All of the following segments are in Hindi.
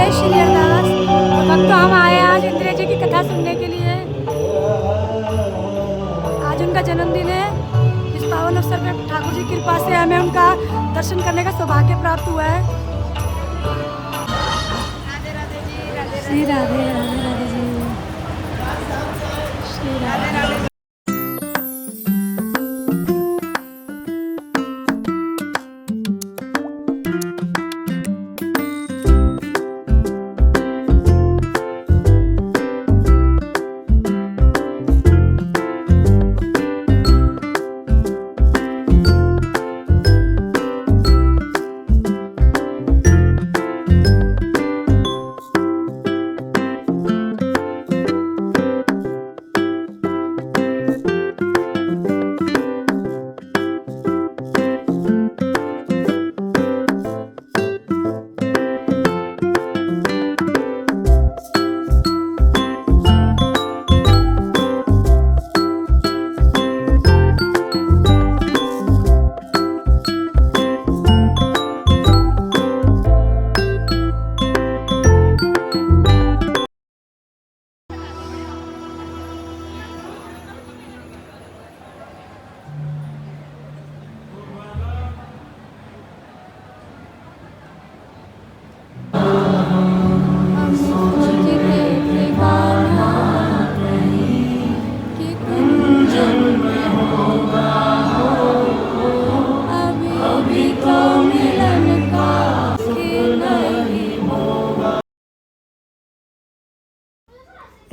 जय श्री अरदास। तो भक्तों, हम आए आज इंदिरा जी की कथा सुनने के लिए। आज उनका जन्मदिन है। इस पावन अवसर पर ठाकुर जी की कृपा से हमें उनका दर्शन करने का सौभाग्य प्राप्त हुआ है। श्री राधे राधे राधे जी, श्री राधे।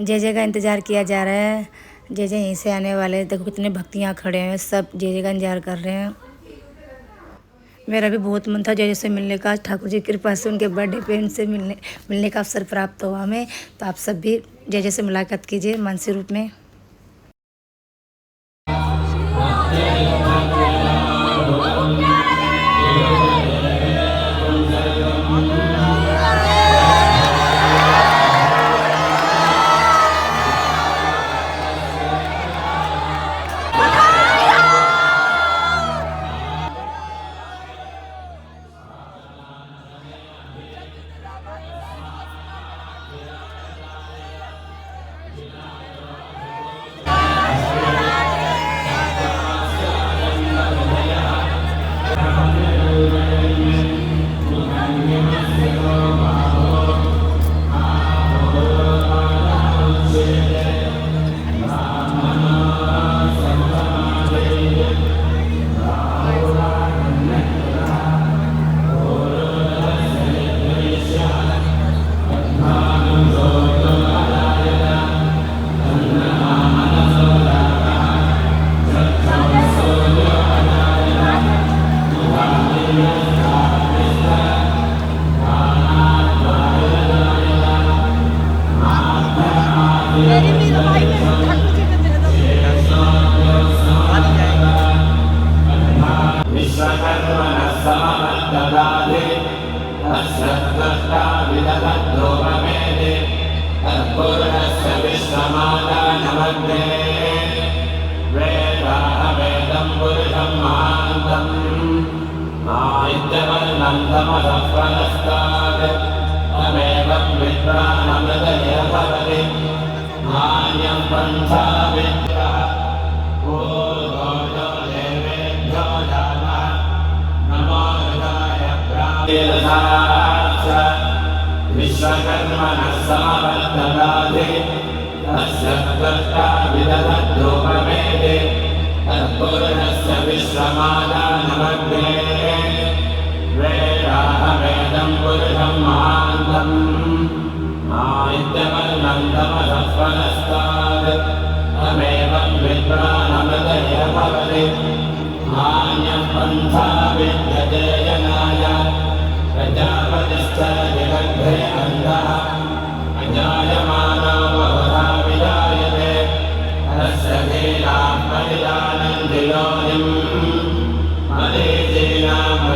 जय जय का इंतज़ार किया जा रहा है। जय जय यहीं से आने वाले, देखो कितने भक्तियाँ खड़े हैं, सब जय जय का इंतजार कर रहे हैं। मेरा भी बहुत मन था जय जय से मिलने का। ठाकुर जी की कृपा से उनके बर्थडे पे उनसे मिलने का अवसर प्राप्त हुआ हमें। तो आप सब भी जय जय से मुलाकात कीजिए मानसी रूप में। विश्वकर्मणः समवर्तनादि तस्य कर्ता विदधद्रूपमेदि तत्पूर्णस्य विश्वमादानमग्रे वेदाहवेदं पुरुषं महान्तम् आदित्यवर्णं तमसस्वनस्तात् तमेवं विद्वानमृतय भवति नान्यं पन्था विद्यते जनाय प्रजापतिश्च जगद्धे अन्धः अजायमानो बहुधा विजायते तस्य धीराः परिजानन्ति योनिम् मरीचीनाम्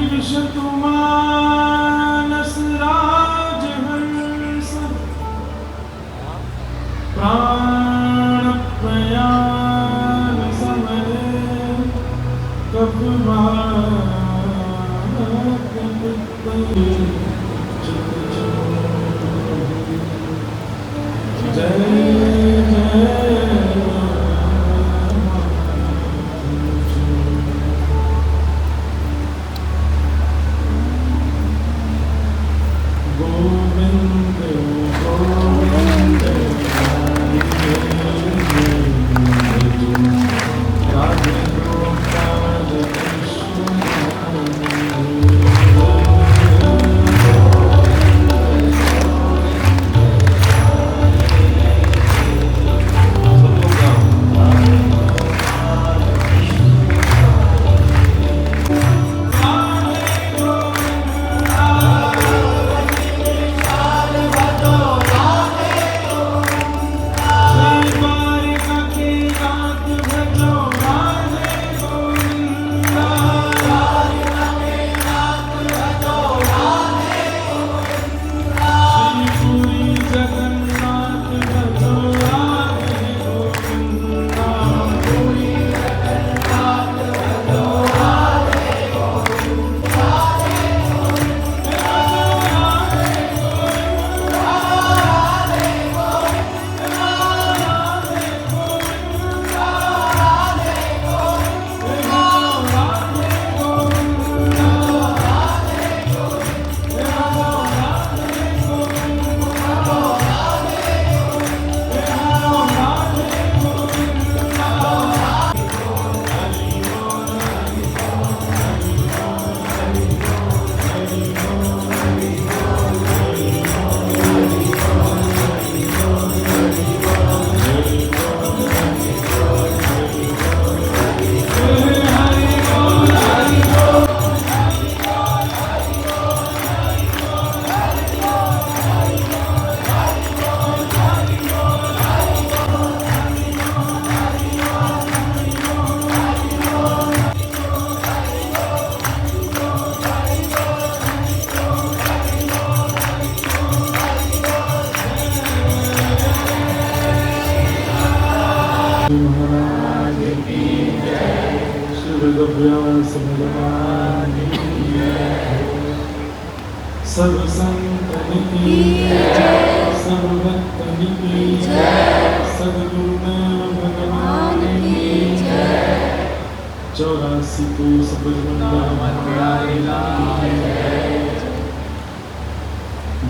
विशतुमानस राजहंस प्राण प्रयाण समरे जय गोविंद गोविंद राधे गोपाल महाराज की जय। श्री वेदव्यास भगवान की जय। सब संतन की जय, सब भक्तन की जय, सद्गुरुदेव भगवान की जय। 84 कोस ब्रह्मांड की जय।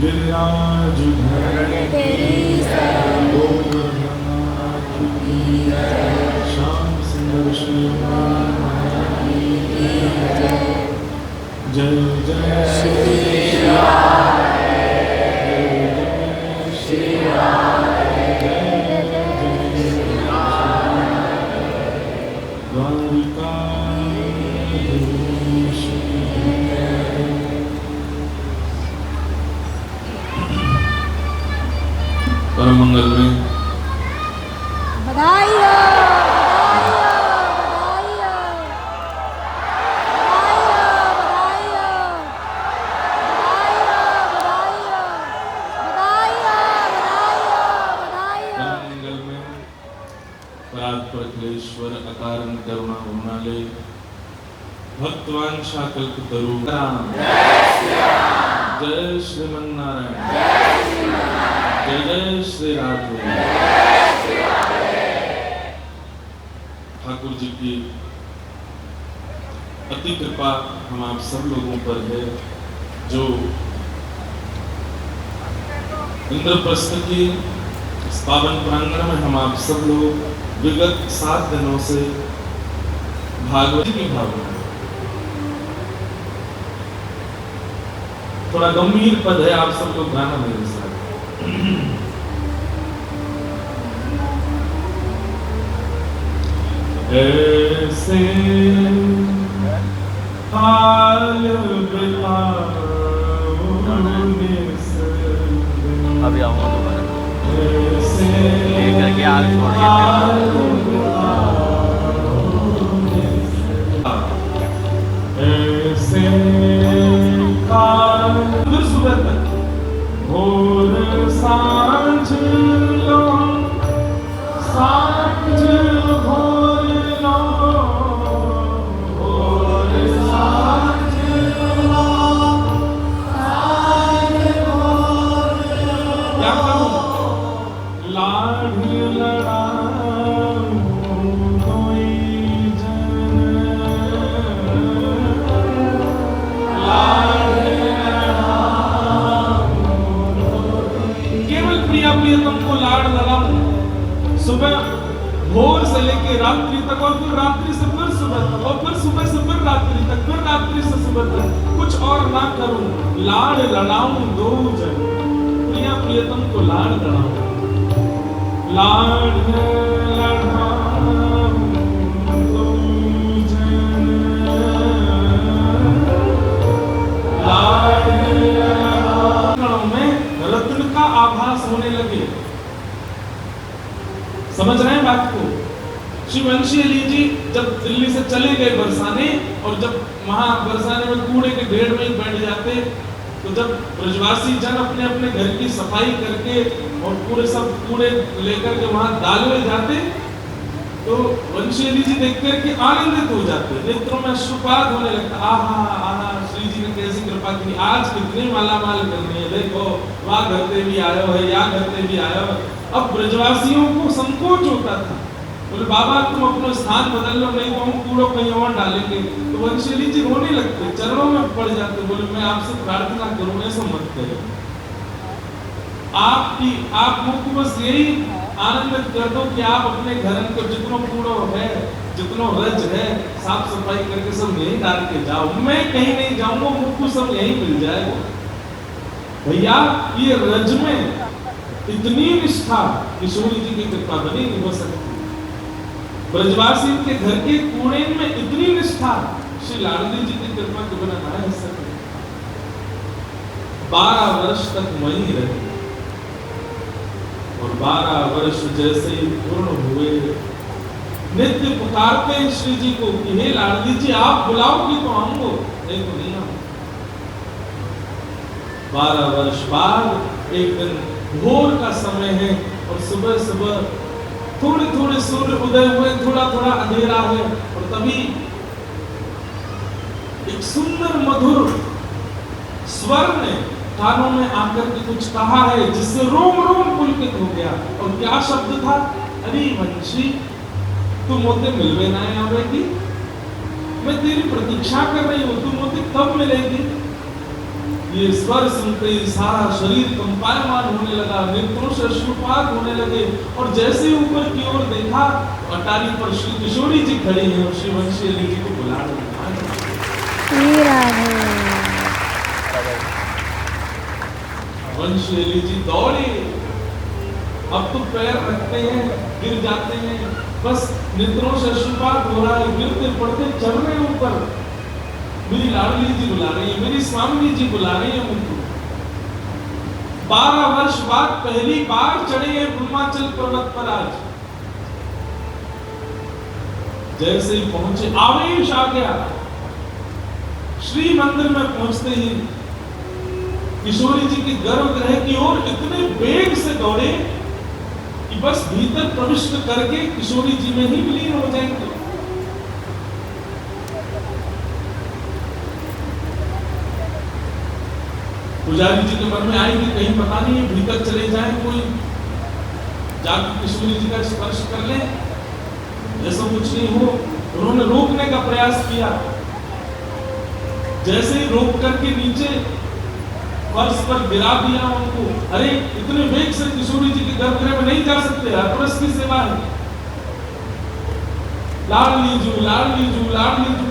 गिरिराज धरण तेरी श्याम सुंदर श्री जय जय श्री राम, श्री राम, जय जय द्वारिका परम मंगल में बधाई हो, बधाई हो, बधाई हो, बधाई हो, बधाई हो, बधाई हो, बधाई हो, बधाई हो। परम मंगल में परात्पर अखिलेश्वर अकारण करुणा उन्नाले भक्तवान शाकल्प तरु जय श्रीमन्नारायण, जय जय श्री राधे। ठाकुर जी की अति कृपा हम आप सब लोगों पर है, जो इंद्रप्रस्थ की इस पावन प्रांगण में हम आप सब लोग विगत 7 दिनों से भागवत की भावना, थोड़ा गंभीर पद है, आप सब लोग गाना मेरे साथ। ऐसे हाल बिताओगे अभी आऊँगा दोबारा ऐसे लेकर के आग छोड़ के ऐसे फिर सुबह तक भोर सांझ लो, सांझ भोर लो, भोर सांझ लो, क्या करूं? लाड लड़ाऊं कोई जन, लाड लड़ाऊं, केवल प्रिया प्रियतम को लाड लड़ाऊं, सुबह भोर से लेके रात्रि तक, और फिर रात्रि से फिर सुबह तक, और फिर सुबह से फिर रात्रि तक, फिर रात्रि से सुबह तक, कुछ और ना करूं, लाड लड़ाऊं दो जन, प्रिया प्रियतम को लाड लड़ाऊं, लाड लड़ाऊं दो जन, लाड लड़ाऊं में रत्न का आभास होने लगे। समझ रहे हैं बात को? श्री वंशी अली जी जब दिल्ली से चले गए बरसाने, और जब वहां बरसाने में कूड़े के ढेर में ही बैठ जाते, तो जब ब्रजवासी जन अपने अपने घर की सफाई करके और पूरे सब कूड़े लेकर के वहां डालने जाते, तो वंशी अली जी देख करके आनंदित हो जाते, नेत्रों में अश्रुपात होने लगता, आहा आहा श्री जी ने कैसी कृपा की, आज कितनी मालामाल करनी है, देखो वहां घर पे भी आयो है, या घर पे भी आयो है। अब ब्रजवासियों को संकोच होता था, बोले बाबा तुम अपना स्थान बदल लो, नहीं तो हम कूड़ो कहीं और डालेंगे। तो वंशी अली जी रोने लगते, चरणों में पड़ जाते, बोले मैं आपसे प्रार्थना करूं ऐसा मत करो, आप मुझको बस यही आनंदित कर दो कि आप अपने घर को जितना कूड़ो है, जितना रज है, साफ सफाई करके सब यहीं डाल के जाओ, मैं कहीं नहीं जाऊंगा, मुझको सब यहीं मिल जाएगा। भैया ये रज में इतनी निष्ठा किशोरी जी की कृपा बनी नहीं हो सकती, ब्रजवासी के घर के कूड़े में इतनी निष्ठा श्री लाडली जी की कृपा के बिना ना रह सकती। 12 वर्ष तक वहीं रहे, और 12 वर्ष जैसे ही पूर्ण हुए, नित्य पुकारते श्री जी को कि हे लाडली जी आप बुलाओगी तो आऊंगा, नहीं तो नहीं आऊंगा। 12 वर्ष बाद एक दिन भोर का समय है, और सुबह सुबह थोड़े थोड़े सूर्य उदय हुए, थोड़ा थोड़ा अंधेरा है, और तभी एक सुंदर मधुर स्वर ने कानों में आकर के कुछ कहा है, जिससे रोम रोम पुलकित हो गया। और क्या शब्द था? अरे वंशी तुम मोते मिलवे ना आवेगी, मैं तेरी प्रतीक्षा कर रही हूँ, तुम मोते कब मिलेगी? ये स्वर सुनते ही सारा शरीर कंपायमान होने लगा, नेत्रों से अश्रुपात होने लगे, और जैसे ही ऊपर की ओर देखा, अटारी पर श्री किशोरी जी खड़ी हैं और श्री वंशी अली जी को बुला रहे हैं। वंशी अली जी दौड़े, अब तो पैर रखते हैं गिर जाते हैं, बस नेत्रों से अश्रुपात हो रहा है, गिरते पड़ते चढ़ रहे ऊपर। मेरी लाडली जी बुला रही है, मेरी स्वामी जी बुला रही है मुझको। 12 वर्ष बाद पहली बार चढ़े हैं ब्रह्माचल पर्वत पर। आज जैसे ही पहुंचे, आवेश आ गया। श्री मंदिर में पहुंचते ही किशोरी जी के गर्भगृह की ओर इतने वेग से दौड़े कि बस भीतर प्रविष्ट करके किशोरी जी में ही विलीन हो जाएंगे। पुजारी जी के मन में आई कि कहीं पता नहीं है भीतर चले जाए, कोई जाकर किशोरी जी का स्पर्श कर ले, ऐसा कुछ नहीं हो। उन्होंने रोकने का प्रयास किया, जैसे ही रोक करके नीचे फर्श पर गिरा दिया उनको। अरे इतने वेग से किशोरी जी के गर्भगृह में नहीं जा सकते, अपरस की सेवा है। लाडली जू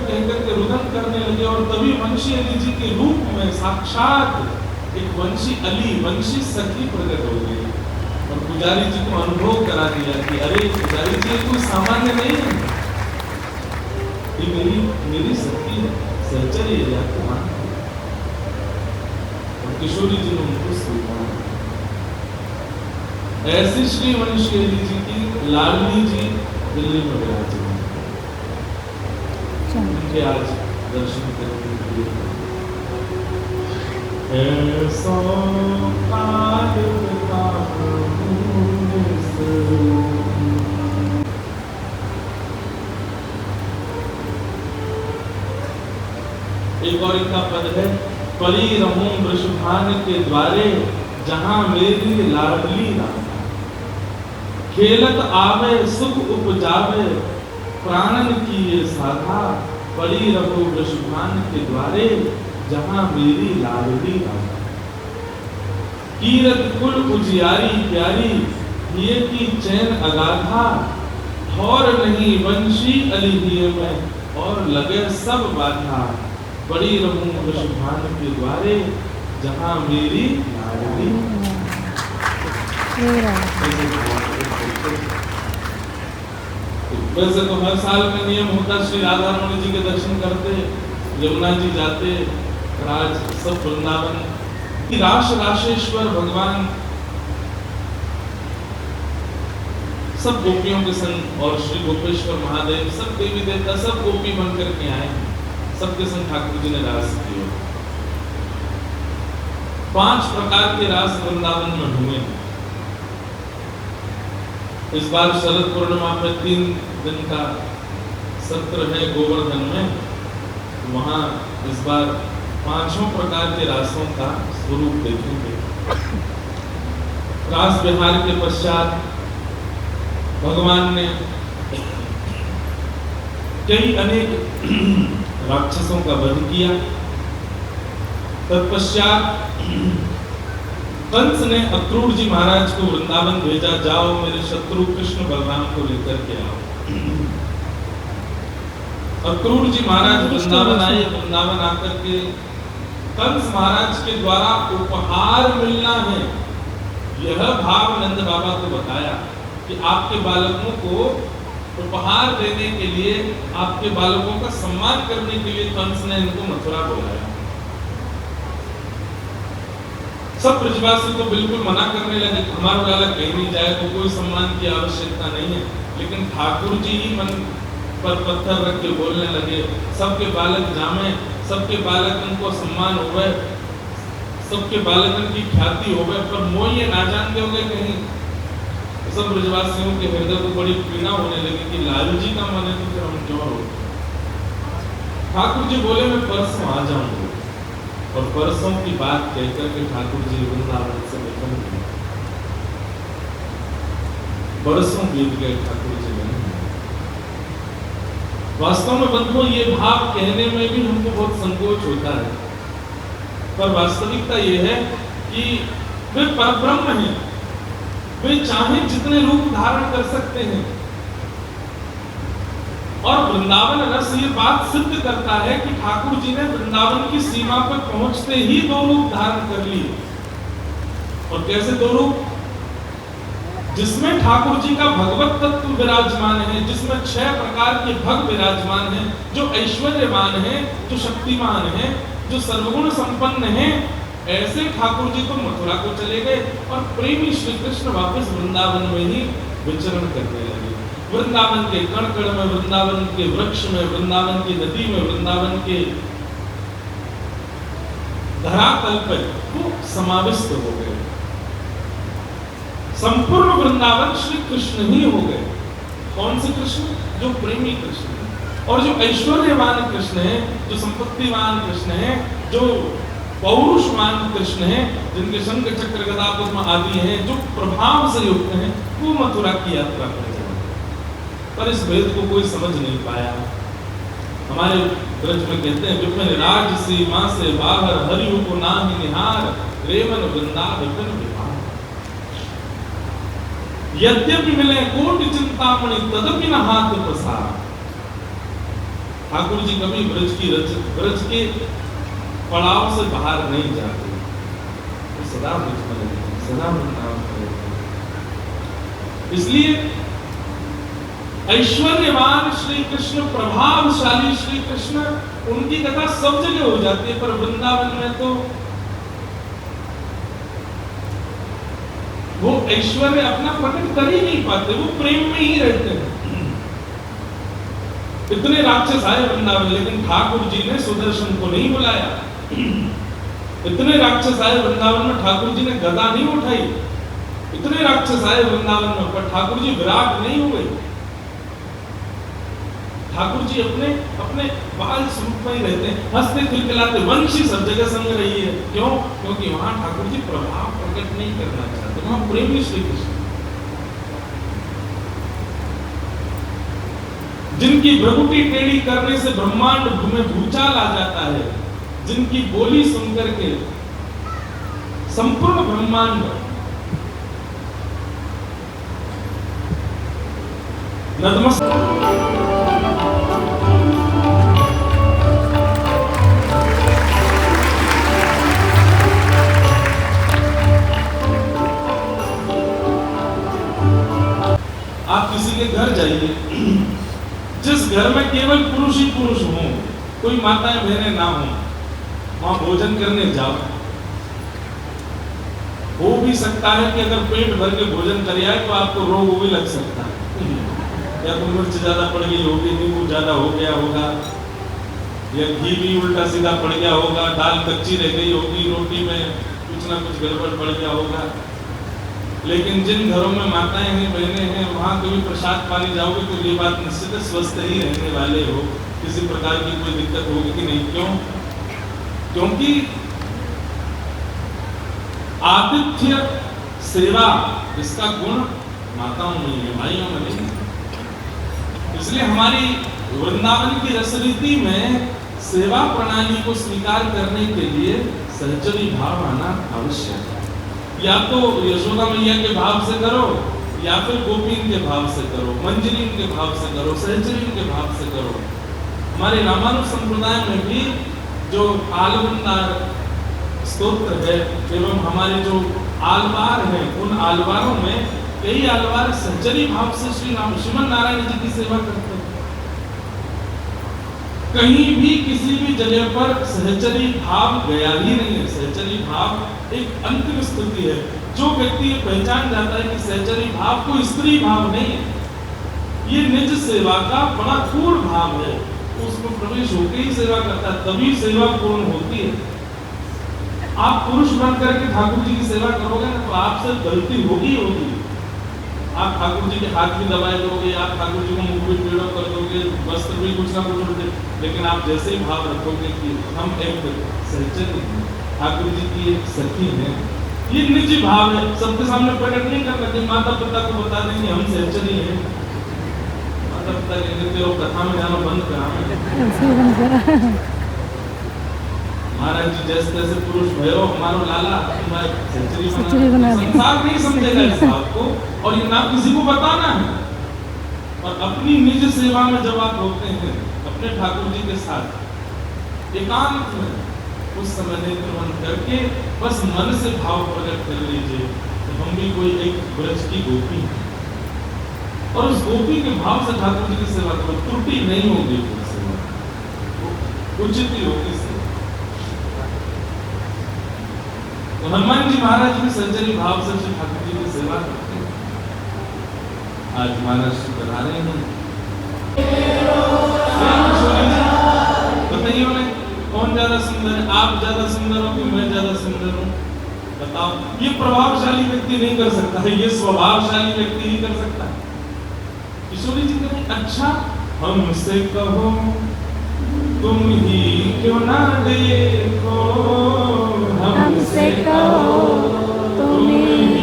कहकर के रुदन करने लगे, और तभी वंशी अली जी के रूप में साक्षात एक वंशी अली, वंशी सखी प्रकट हो गई, और पुजारी जी को अनुभव करा दिया कि अरे पुजारी जी कोई सामान्य नहीं है, ये मेरी सखी है, सहचर्य है, आपको मानते हैं। और किशोरी जी ने उनको स्वीकार। ऐसी श्री वंशी अली जी की लाडली जी दिल्ली में विराजमान, उनके आज दर्शन करने के लिए। ऐसा काल एक और इनका पद है, परी रहूं वृषभान के द्वारे जहां मेरी लाडली राधा, खेलत आवे सुख उपजावे प्राणन की ये साधा, परी रहूं वृषभान के द्वारे जहां मेरी लाडली राधा, कीरत कुल उजियारी प्यारी ये की चैन अगाधा, और नहीं वंशी अलिहिए में और लगे सब बाधा, बड़ी रहूं वृषभान के द्वारे जहां मेरी लाडली। वैसे तो हर साल में नियम होता, श्री राधा रमण जी के दर्शन करते, यमुना जी जाते, राज सब वृंदावन राश राशेश्वर भगवान सब गोपियों के संग और श्री गोपेश्वर महादेव सब देवी देवता सब गोपी बनकर के आए, सबके संग ठाकुर जी ने रास किए। 5 प्रकार के रास वृंदावन में हुए। इस बार शरद पूर्णिमा पे 3 दिन का सत्र है गोवर्धन में, वहां इस बार 5 प्रकार के रासों का स्वरूप देखेंगे। रास विहार के पश्चात भगवान ने कई अनेक राक्षसों का वध किया। तत्पश्चात कंस ने अक्रूर जी महाराज को वृंदावन भेजा, जाओ मेरे शत्रु कृष्ण बलराम को लेकर के आओ। अक्रूर जी महाराज वृंदावन आए, वृंदावन आकर के कंस महाराज के द्वारा उपहार मिलना है, यह भाव नंद बाबा को बताया कि आपके बालकों को उपहार देने के लिए, आपके बालकों का सम्मान करने के लिए कंस ने इनको मथुरा बुलाया। सब ब्रजवासी तो बिल्कुल मना करने लगे, हमारा बालक कहीं नहीं जाए तो कोई सम्मान की आवश्यकता नहीं है, लेकिन ठाकुर जी ही मन पर पत्थर रख के बोलने लगे, सबके बालक जामे, सबके बालक उनको सम्मान हो गए, सबके बालकन की ख्याति हो गए, पर मोह ये ना जानते हो गए कहीं। सब ब्रजवासियों के हृदय को बड़ी पीड़ा होने लगी कि लालू जी का मन है तो फिर हम क्यों हो। ठाकुर जी बोले मैं परसों आ जाऊंगा, और परसों की बात कहकर के ठाकुर जी वृंदावन से निकल गए। बरसों बीत गए, ठाकुर जी नहीं। वास्तव में बंधुओं ये भाव कहने में भी हमको बहुत संकोच होता है, पर वास्तविकता ये है कि वे परब्रह्म हैं, वे चाहे जितने रूप धारण कर सकते हैं। और वृंदावन रस ये बात सिद्ध करता है कि ठाकुर जी ने वृंदावन की सीमा पर पहुंचते ही 2 रूप धारण कर लिए। और कैसे 2 रूप? जिसमें ठाकुर जी का भगवत तत्व विराजमान है, जिसमें 6 प्रकार के भग विराजमान हैं, जो ऐश्वर्यवान है, जो शक्तिमान है, जो सर्वगुण संपन्न है, ऐसे ठाकुर जी तो मथुरा को चले गए और प्रेमी श्री कृष्ण वापस वृंदावन में ही विचरण करने लगे। वृंदावन के कण कण में, वृंदावन के वृक्ष में, वृंदावन की नदी में, वृंदावन के धरातल पर वो समाविष्ट हो गए। संपूर्ण वृंदावन श्री कृष्ण ही हो गए। कौन से कृष्ण? जो प्रेमी कृष्ण है, और जो ऐश्वर्यवान कृष्ण है, जो संपत्तिवान कृष्ण है, जो पौरुषवान कृष्ण है, जिनके शंख चक्र गदा पद्म आदि हैं, जो प्रभाव से युक्त हैं, वो मथुरा की यात्रा कर जाए। पर इस भेद को कोई समझ नहीं पाया। हमारे ब्रज में कहते हैं, विपिन राज सीमा से बाहर हरियो को नाहि निहार, रेवन वृंदा विपिन विहार। यद्यपि मिले कोटि चिंतामणि तदपि न हाथ पसार। ठाकुर जी कभी ब्रज के पड़ाव से बाहर नहीं जाते, वो सदा मुझ में रहते, सदा नाम करते। इसलिए ऐश्वर्यवान श्री कृष्ण, प्रभावशाली श्री कृष्ण, उनकी कथा सब जगह हो जाती है, पर वृंदावन में तो वो ऐश्वर्य अपना प्रकट कर ही नहीं पाते, वो प्रेम में ही रहते हैं। इतने राक्षस आए वृंदावन, लेकिन ठाकुर जी ने सुदर्शन को नहीं बुलाया। इतने राक्षस आए वृंदावन में, ठाकुर जी ने गदा नहीं उठाई। इतने राक्षस आए वृंदावन में, पर ठाकुर जी विराट नहीं हुए। ठाकुर जी अपने अपने बाल स्वरूप में ही रहते हैं, हंसते खिलखिलाते, वंशी सब जगह संग रही है। क्यों? क्योंकि वहां ठाकुर जी प्रभाव प्रकट नहीं करना चाहते, वहां प्रेमी श्री कृष्ण। जिनकी भ्रगुटी टेढ़ी करने से ब्रह्मांड में भूचाल आ जाता है, जिनकी बोली सुनकर के संपूर्ण ब्रह्मांड नतमस्तक। आप किसी के घर जाइए, जिस घर में केवल पुरुष ही पुरुष हों, कोई माताएं बहनें ना हों, वहां भोजन करने जाओ। हो भी सकता है कि अगर पेट भर के भोजन कर आए तो आपको रोग भी लग सकता है, या तो मिर्च ज्यादा पड़ गई होगी, नींबू ज्यादा हो गया होगा, या घी भी उल्टा सीधा पड़ गया होगा, दाल कच्ची रह गई होगी, रोटी में कुछ ना कुछ गड़बड़ पड़ गया होगा। लेकिन जिन घरों में माताएं हैं, बहनें हैं, वहां कभी प्रसाद पानी जाओगे तो ये बात निश्चित है, स्वस्थ ही रहने वाले हो, किसी प्रकार की कोई दिक्कत होगी कि नहीं। क्यों? क्योंकि आतिथ्य सेवा इसका गुण माताओं में है, भाइयों में नहीं। इसलिए हमारी वृंदावन की रसरीति में सेवा प्रणाली को स्वीकार करने के लिए सहचरी भाव आना आवश्यक है। या तो यशोदा मैया के भाव से करो, या फिर गोपीन के भाव से करो, मंजरी के भाव से करो, सहचरी के भाव से करो। हमारे रामानुज संप्रदाय में भी जो आलवंदार स्तोत्र है एवं हमारे जो आलवार हैं, उन आलवारों में कई आलवार सहचरी भाव से श्रीमन नारायण जी की सेवा करते हैं। कहीं भी किसी भी जगह पर सहचरी भाव गया ही नहीं है। सहचरी भाव एक अंतिम स्थिति है। जो व्यक्ति ये पहचान जाता है कि सहचरी भाव कोई स्त्री भाव नहीं है, ये निज सेवा का बड़ा पूर्ण भाव है, उसमें प्रवेश होकर ही सेवा करता है, तभी सेवा पूर्ण होती है। आप पुरुष बन करके ठाकुर जी की सेवा करोगे ना, तो आपसे गलती होगी होगी। आप ठाकुर जी के हाथ भी दबाए दोगे, आप ठाकुर जी को मुख भी टेढ़ा कर दोगे, वस्त्र भी कुछ ना कुछ उल्टे, लेकिन आप जैसे ही भाव रखोगे कि हम एक सहचरी ठाकुर जी की एक सखी है, ये निजी भाव है, सबके सामने प्रकट नहीं करना कि माता पिता को बता देंगे हम सहचरी हैं। माता पिता कहेंगे तेरे कथा में जाना बंद करा, महाराज जी जैसे तैसे पुरुष भयो हमारो लाला, तुम्हारे सहचरी बना। संसार नहीं समझेगा इस बात को, और ये ना किसी को बताना है। और अपनी निज सेवा में जब आप होते हैं अपने ठाकुर जी के साथ एकांत में, उस समय नेत्र बंद करके बस मन से भाव प्रकट कर लीजिए तो हम भी कोई एक ब्रज की गोपी है, और उस गोपी के भाव से ठाकुर जी की सेवा करो, त्रुटि नहीं होगी, उचित ही होगी। तो हनुमान जी महाराज भी सहचरी भाव से श्री ठाकुर जी की सेवा करते हैं। आज महाराज बता रहे हैं, बताइए उन्हें कौन ज्यादा सुंदर है, आप ज्यादा सुंदर हो कि मैं ज्यादा सुंदर हूँ? बताओ। ये प्रभावशाली व्यक्ति नहीं कर सकता है, ये स्वभावशाली व्यक्ति ही कर सकता है। किशोरी जी कहें अच्छा हमसे कहो तुम ही क्यों ना देखो, हमसे कहो तुम ही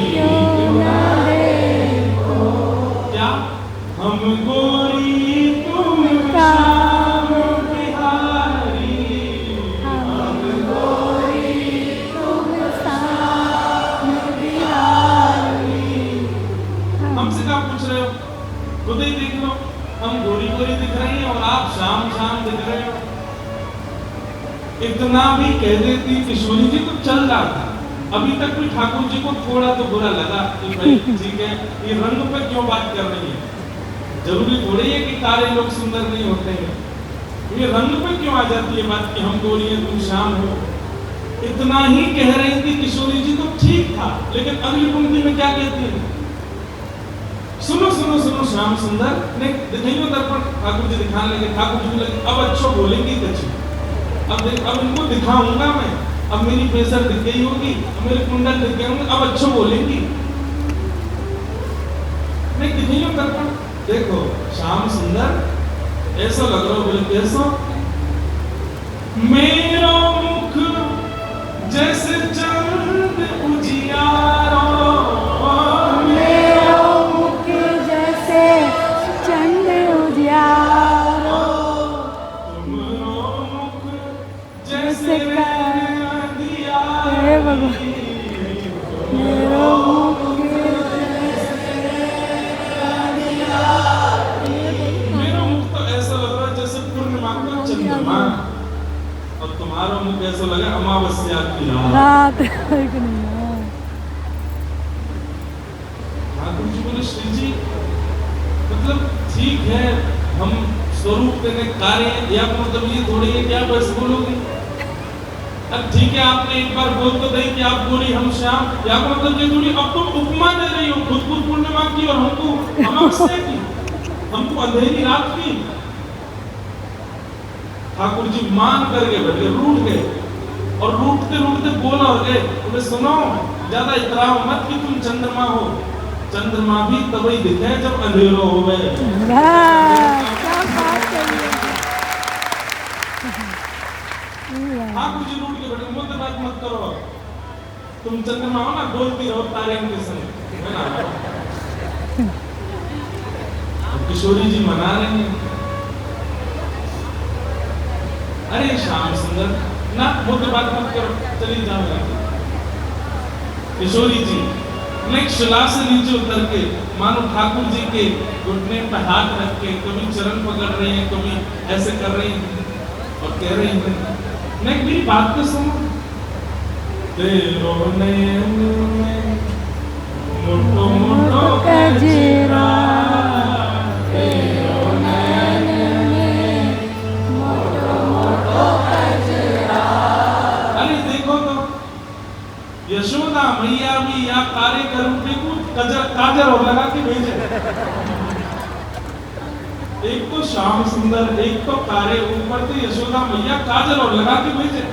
क्यों ना देखो, क्या हम गोरी तुम श्याम बिहारी, हम गोरी तुम श्याम बिहारी। हमसे क्या पूछ रहे हो? खुद ही देख लो, हम गोरी गोरी दिख रही हैं और आप शाम शाम दिख रहे हो। इतना भी कह देती किशोरी जी तो चल रहा था। अभी तक भी ठाकुर जी को थोड़ा तो बुरा लगा कि भाई ठीक है, ये रंग पे क्यों बात कर रही है? जरूरी थोड़ी है कि सारे लोग सुंदर नहीं होते हैं, ये रंग पे क्यों आ जाती है बात कि हम गोरी हैं तुम शाम हो? इतना ही कह रही थी किशोरी जी तो ठीक था, लेकिन अगली पंक्ति में क्या कहती है? सुनो सुनो सुनो श्याम सुंदर ने दिखाइयो दर्पण। ठाकुर जी दिखाने लगे, ठाकुर जी को लगे अब अच्छो बोलेंगे कछु, अब इनको दिखाऊंगा मैं, अब मेरी पेशर दिख गई होगी, अब मेरे कुंडल दिख गए होंगे, अब अच्छो बोलेंगी। नहीं दिखाइयो दर्पण, देखो श्याम सुंदर ऐसा लग रहा हो, बोले कैसा? मेरा मुख जैसे चंद उजियारो, मेरा मुख जैसे चंद उजियारो, तुमरो मुख जैसे जैसे अंधियारो, हे भगवान, मेरा मुख मेरा मुख तो ऐसा लग रहा है जैसे पूर्णिमा का चंद्रमा, और तुम्हारा मुख ऐसा लगे अमावस्या की रात। रात। ठाकुर जी बोले श्री जी मतलब ठीक है, हम स्वरूप देने कार्य या मतलब ये थोड़ी है कि आप ऐसे बोलोगे। अब ठीक है आपने एक बार बोल तो नहीं कि आप बोली हम श्याम, या मतलब ये थोड़ी अब तुम उपमा दे रही हो, खुद को पूर्णिमा की और हमको अमावस्या की, हमको अंधेरी रात की। ठाकुर जी मान करके बैठे, रूठ गए, और रूठते रूठते बोला हो गए, बोले सुनो ज्यादा इतराओ मत कि तुम चंद्रमा हो, चंद्रमा भी तभी दिखे जब अंधेरो हो गए। क्या बात है ये। ठाकुर जी रूठ के बैठे, मुझसे बात मत करो, तुम चंद्रमा हो ना, बोलती रहो तारे के संग, है ना। किशोरी जी मना रहे हैं, अरे श्याम सुंदर ना मुझसे बात मत करो, चली जाओ। किशोरी जी ने शिला से नीचे उतर के मानो ठाकुर जी के घुटने पे हाथ रख के कभी चरण पकड़ रहे हैं, कभी ऐसे कर रही हैं और कह रही हैं, नहीं मेरी बात तो सुनो, तेरो नयन में मोटो मोटो कजरा, तेरो नयन में मोटो मोटो कजरा। अरे देखो तो यशोदा मैया भी या कार्य करूंगी को काजल और लगा के भेजे। एक तो श्याम सुंदर, एक तो कार्य, ऊपर से यशोदा मैया काजल और लगा के भेजे।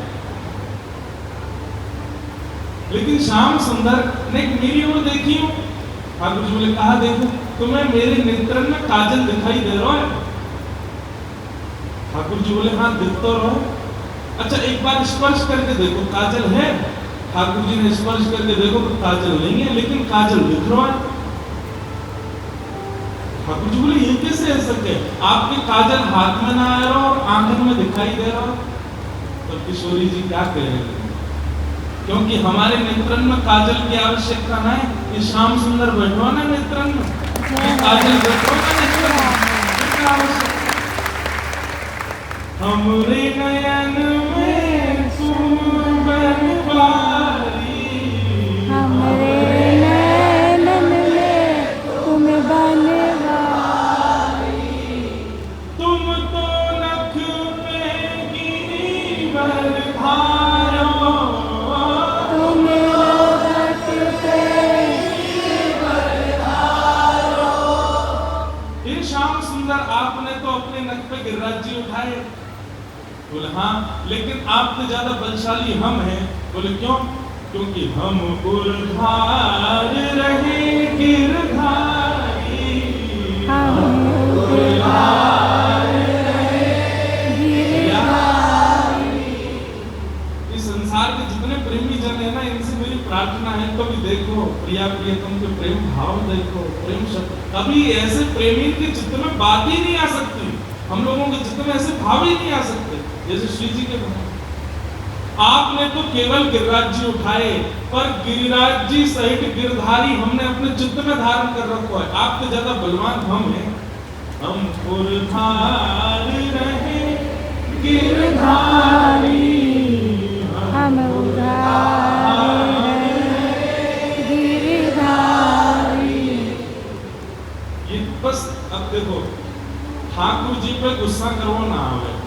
लेकिन श्याम सुंदर ने मेरी ओर देखी हो, ठाकुर जी बोले कहा देखो, तुम्हें मेरे नेत्र में काजल दिखाई दे रहा है? ठाकुर जी बोले हाँ दिख तो रहा है। अच्छा एक बार स्पर्श करके देखो काजल है? ठाकुर जी ने स्पर्श करके देखो तो काजल नहीं है, लेकिन काजल दिख रहा है। ठाकुर जी बोले ये कैसे है सके, आपके काजल हाथ में ना आ रहा और आंखों में दिखाई दे रहा। तो किशोरी जी क्या कह रहे हैं, क्योंकि हमारे नेत्रन में काजल की आवश्यकता नहीं, ये श्याम सुंदर बैठो ना नेत्रन में, काजल बैठो ना नेत्रन में, हमरे नयन में तुम बनवारी, हमरे नयन में तुम बनवारी, तुम तो नख पे गिरी बरधारो, तुम नख पे बरधारो। ये श्याम सुंदर आपने तो अपने नख पे गिरिराज जी उठाए। बोले हाँ, लेकिन आपसे ज्यादा बलशाली हम हैं। बोले क्यों? क्योंकि हम उर्धार रहे गिरधारी, हम उर्धार गिरधारी। इस संसार के जितने प्रेमी जन है ना, इनसे मेरी प्रार्थना है कभी देखो प्रिया प्रियतम के प्रेम भाव देखो, प्रेम शब्द कभी ऐसे प्रेमी के चित्त में बात ही नहीं आ सकती, हम लोगों के चित्त में ऐसे भाव ही नहीं आ सकते जैसे श्री जी के भाव। आपने तो केवल गिरिराज जी उठाए, पर गिरिराज जी सहित गिरधारी हमने अपने चित्त में धारण कर रखा है। आपसे ज्यादा बलवान हम हैं, हम उर्धार रहे गिरधारी, हम उधार गिरधारी। ये बस अब देखो ठाकुर जी पे गुस्सा करो ना आवे।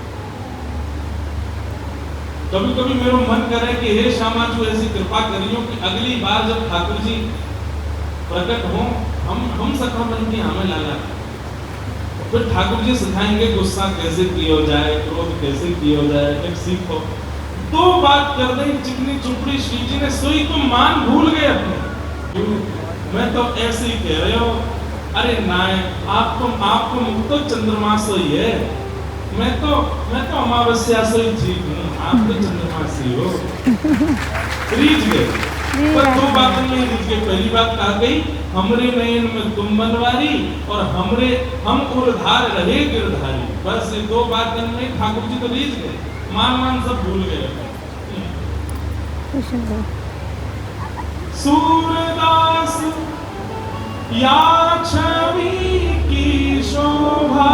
कभी कभी मेरा मन करे कि हे श्यामा जी ऐसी कृपा करियो कि अगली बार जब ठाकुर जी प्रकट हो, हम सखा बन के हमें लाला। फिर ठाकुर जी सिखाएंगे गुस्सा कैसे किया जाए, क्रोध कैसे किया जाए, फिर सीखो। दो बात कर दी चिकनी चुपड़ी श्री जी ने, सोई तुम मान भूल गए अपने। मैं तो ऐसे ही कह रहे हो, अरे नाय आपको मुक्त चंद्रमा सोई है, मैं तो अमावस्या सोई ठीक हूँ, आप तो चंद्रमा से हो। रीझ गए, पर दो बातों में रीझ गए। पहली बात कहा गई, हमरे नयन में तुम बनवारी और हम उर्धार रहे गिरधारी। बस ये दो बातों में ठाकुर जी तो रीझ गए, मान सब भूल गए। सूरदास या छवि की शोभा,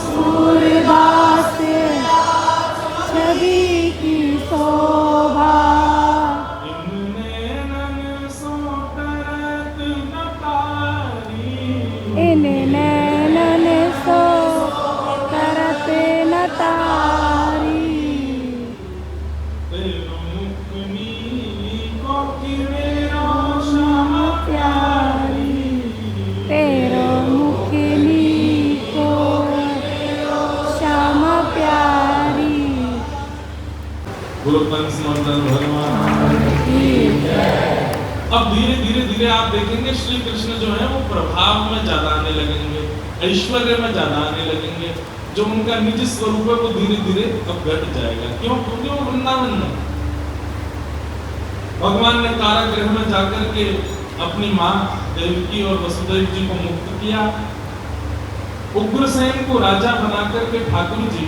सूरदास छवि की शोभा, इनने नन सो करत न तारी, इन्हें नैनन सो करत न तारी, तेरो मुखनी को किरेरो श्याम प्यारी, तेरो मुखनी को श्याम प्यारी। गुरु पंच भगवान। अब धीरे आप देखेंगे श्री कृष्ण जो है वो प्रभाव में ज्यादा आने लगेंगे, ऐश्वर्य में ज्यादा आने लगेंगे। जो उनका निज स्वरूप है वो धीरे अब घट जाएगा। क्यों? क्योंकि वो वृंदावन में भगवान ने कारागृह में जाकर के अपनी माँ देवकी और वसुदेव जी को मुक्त किया। उग्रसेन को राजा बनाकर के ठाकुर जी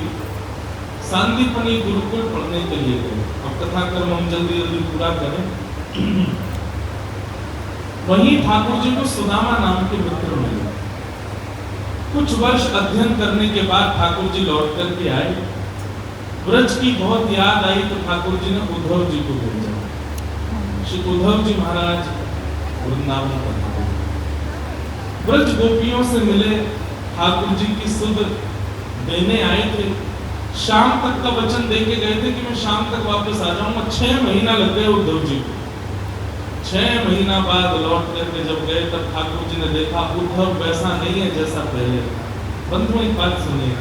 सांदीपनी गुरुकुल पढ़ने के लिए गए। अब कथा कर्म हम जल्दी पूरा करें। वहीं ठाकुर जी को सुदामा नाम के मित्र मिले। कुछ वर्ष अध्ययन करने के बाद ठाकुर जी लौट करके आए। ब्रज की बहुत याद आई तो ठाकुर जी ने उद्धव जी को भेजा। श्री उद्धव जी महाराज वृंदावन पधारे, ब्रज गोपियों से मिले, ठाकुर जी की सुध देने आए थे। शाम तक का वचन दे के गए थे कि मैं शाम तक वापस आ जाऊंगा। 6 महीना लग गए उद्धव जी को। 6 महीना बाद लौट करके जब गए तब ठाकुर जी ने देखा उद्धव वैसा नहीं है जैसा पहले था। बंधुओं एक बात सुनिए,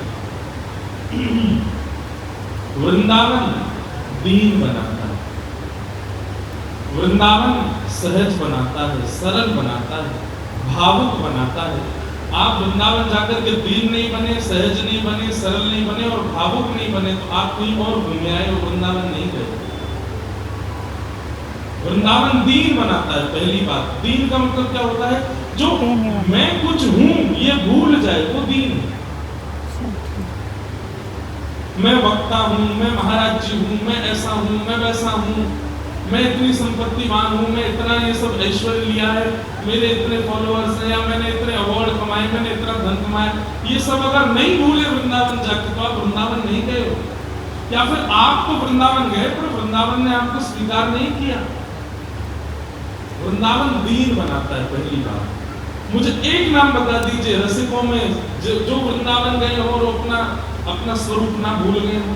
वृंदावन दीन बनाता है, वृंदावन सहज बनाता है, सरल बनाता है, भावुक बनाता है। आप वृंदावन जाकर के दीन नहीं बने, सहज नहीं बने, सरल नहीं बने और भावुक नहीं बने तो आप कहीं और घूमे आए हो, वृंदावन नहीं गए। वृंदावन दीन बनाता है। पहली बात, दीन का मतलब क्या होता है? जो मैं कुछ हूं ये भूल जाए वो दीन है। मैं वक्ता हूं, मैं महाराज जी हूं, मैं ऐसा हूं, मैं वैसा हूं, मैं इतनी संपत्तिवान हूं, मैं इतना ये सब ऐश्वर्य लिया है, मेरे इतने फॉलोअर्स हैं, या मैंने इतने अवार्ड कमाए, मैंने इतना धन कमाया, ये सब अगर नहीं भूले वृंदावन जाके तो आप वृंदावन नहीं गए हो। या फिर आप तो वृंदावन गए पर वृंदावन ने आपको स्वीकार नहीं किया। वृंदावन दीन बनाता है। पहली बात, मुझे एक नाम बता दीजिए रसिकों में जो वृंदावन गए हो और अपना स्वरूप ना भूल गए हो।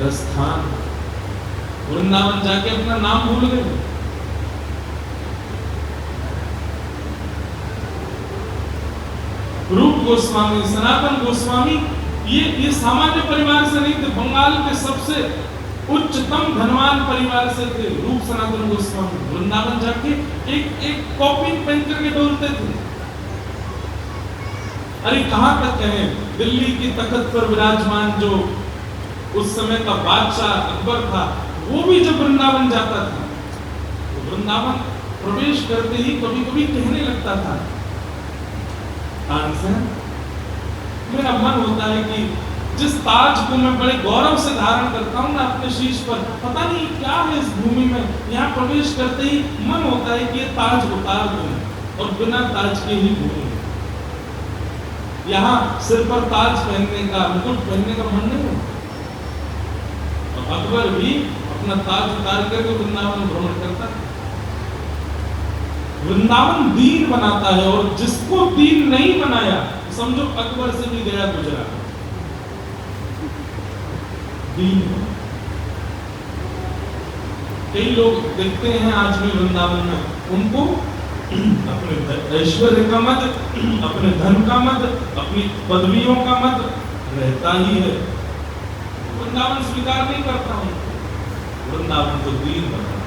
रसखान वृंदावन जाके अपना नाम भूल गए। रूप गोस्वामी, सनातन गोस्वामी, ये सामान्य परिवार से नहीं थे, बंगाल के सबसे उच्चतम धनवान परिवार से थे। रूप सनातन गोस्वामी वृंदावन जाके एक कॉपी पहन करके डोलते थे। अरे कहां तक कहें, दिल्ली की तख्त पर विराजमान जो उस समय का बादशाह अकबर था, वो भी जब वृंदावन जाता था तो वृंदावन प्रवेश करते ही कभी कभी कहने लगता था, मेरा मन होता है कि जिस ताज को मैं बड़े गौरव से धारण करता हूँ ना अपने शीश पर, पता नहीं क्या है इस भूमि में, यहाँ प्रवेश करते ही मन होता है कि ये ताज उतार दूं और बिना ताज के ही घूमूं। यहाँ सिर पर ताज पहनने का, मुकुट पहनने का मन नहीं होता। और अकबर भी अपना ताज उतार करके वृंदावन भ्रमण करता है। वृंदावन दीन बनाता है और जिसको दीन नहीं बनाया समझो अकबर से भी गया गुजरा। दीन कई लोग देखते हैं आज भी वृंदावन में, उनको अपने ऐश्वर्य का मत, अपने धन का मत, अपनी पदवियों का मत रहता ही है। वृंदावन स्वीकार नहीं करता हूं, वृंदावन तो दीन बनाता है।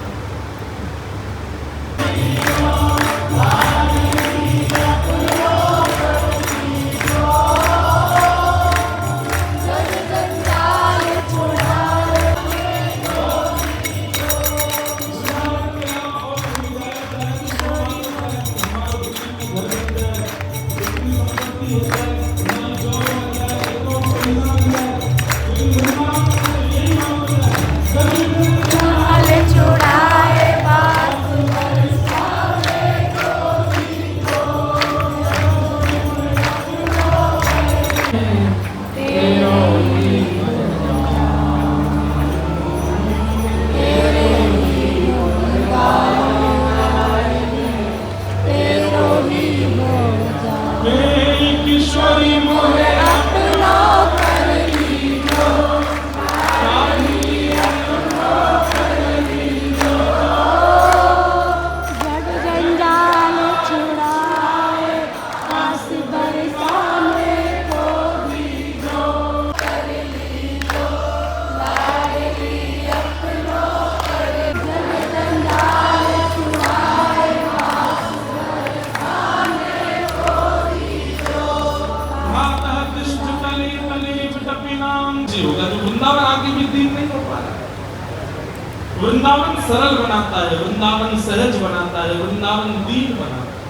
वृंदावन सरल बनाता है, वृंदावन सहज बनाता है, वृंदावन दीन बनाता है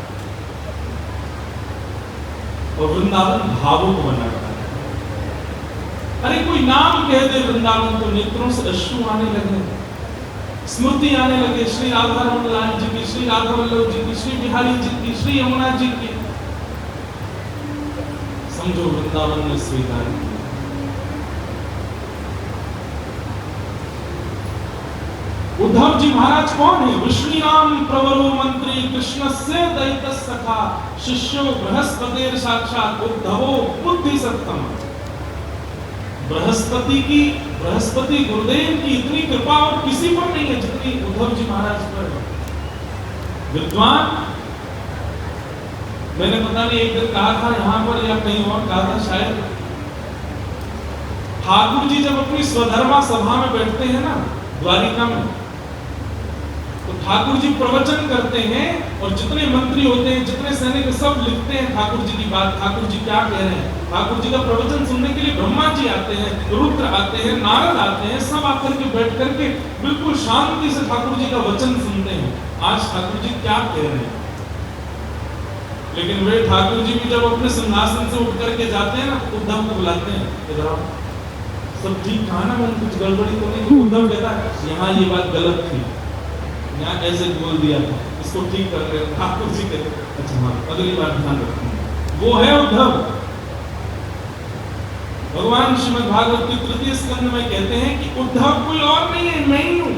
और वृंदावन भावुक बनाता है। अरे कोई नाम कह दे वृंदावन तो नेत्रों से अश्रु आने लगे, स्मृति आने लगे श्री राधा रमन लाल जी की, श्री राधा वल्लभ जी की, श्री बिहारी जी की, श्री यमुना जी की। समझो वृंदावन ने स्वीकार किया। उद्धव जी महाराज कौन है? विष्णुयाम प्रवरो मंत्री कृष्ण से दैत सखा शिष्यो बृहस्पतिर साक्षात उद्धवो बुद्धि सत्तम। बृहस्पति गुरुदेव की इतनी कृपा और किसी पर नहीं है जितनी उद्धव जी महाराज पर। विद्वान, मैंने पता नहीं एक दिन कहा था यहाँ पर या कहीं और कहा था शायद, ठाकुर जी जब अपनी स्वधर्मा सभा में बैठते हैं ना द्वारिका में, तो ठाकुर जी प्रवचन करते हैं और जितने मंत्री होते हैं, जितने सैनिक, सब लिखते हैं ठाकुर जी की बात, ठाकुर जी क्या कह रहे हैं। ठाकुर जी का प्रवचन सुनने के लिए ब्रह्मा जी आते हैं, रुद्र आते हैं, नारद आते हैं, सब आकर के बैठ करके बिल्कुल शांति से ठाकुर जी का वचन सुनते हैं, आज ठाकुर जी क्या कह रहे हैं। लेकिन वे ठाकुर जी भी जब अपने सिंहासन से उठ करके जाते हैं ना, उद्धव को बुलाते हैं, इधर आओ, सब ठीक कहा ना, मैंने कुछ गड़बड़ी तो नहीं। उद्धव कहता है यहाँ ये बात गलत थी, यहाँ ऐसे बोल दिया था, इसको ठीक कर रहे। ठाकुर जी कहते अच्छा हाँ अगली बार ध्यान रखूंगा। वो है उद्धव। भगवान श्रीमद् भागवत की तृतीय स्कंद में कहते हैं कि उद्धव कोई और नहीं है, मैं ही हूं।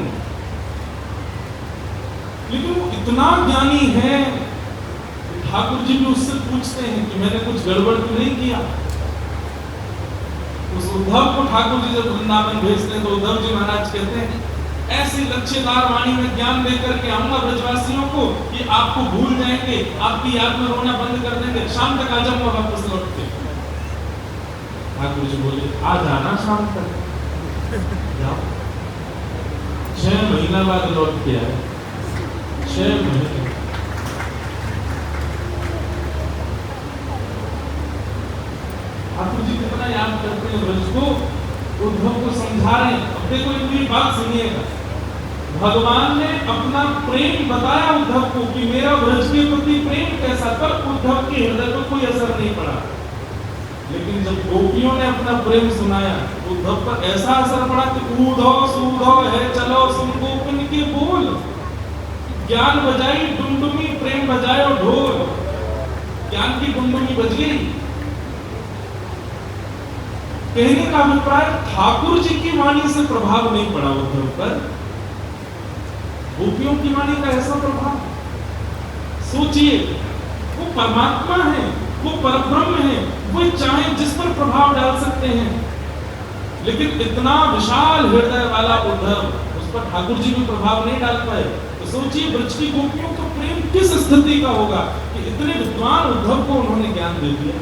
लेकिन वो इतना ज्ञानी है, ठाकुर जी भी उससे पूछते हैं कि मैंने कुछ गड़बड़ तो नहीं किया। उस उद्धव को ठाकुर जी जब वृंदावन भेजते हैं तो उद्धव जी महाराज कहते हैं ऐसी लक्ष्यदार वाणी में ज्ञान देकर के आऊंगा ब्रजवासियों को कि आपको भूल जाएंगे, आपकी याद में रोना बंद कर देंगे, शाम तक आ जाऊंगा वापस लौट के। ठाकुर जी बोले आ जाना शाम तक, जाओ। 6 महीना बाद लौट के आए, 6 महीने। ठाकुर जी कितना याद करते हैं ब्रज को, उद्धव को समझा रहे हैं। अब देखो इतनी बात सुनिएगा, भगवान ने अपना प्रेम बताया उद्धव को कि मेरा ब्रज के प्रति प्रेम कैसा, पर उद्धव के हृदय पर कोई असर नहीं पड़ा। लेकिन जब गोपियों ने अपना प्रेम सुनाया, उद्धव पर ऐसा असर पड़ा कि ऊधो सूधो है चलो सुन गोपिन के बोल। ज्ञान बजाई डुमडुमी, प्रेम बजायो ढोल। ज्ञान की डुमडुमी बज गई। कहने का अभिप्राय ठाकुर जी की वाणी से प्रभाव नहीं पड़ा उद्धव पर, गोपियों की वाणी का ऐसा प्रभाव। सोचिए, वो परमात्मा है, वो परब्रह्म है, वो चाहे जिस पर प्रभाव डाल सकते हैं। लेकिन इतना विशाल हृदय वाला उद्धव उस पर ठाकुर जी भी प्रभाव नहीं डाल पाए। तो सोचिए ब्रज की गोपियों का प्रेम किस स्थिति का होगा कि इतने विद्वान उद्धव को उन्होंने ज्ञान दे दिया,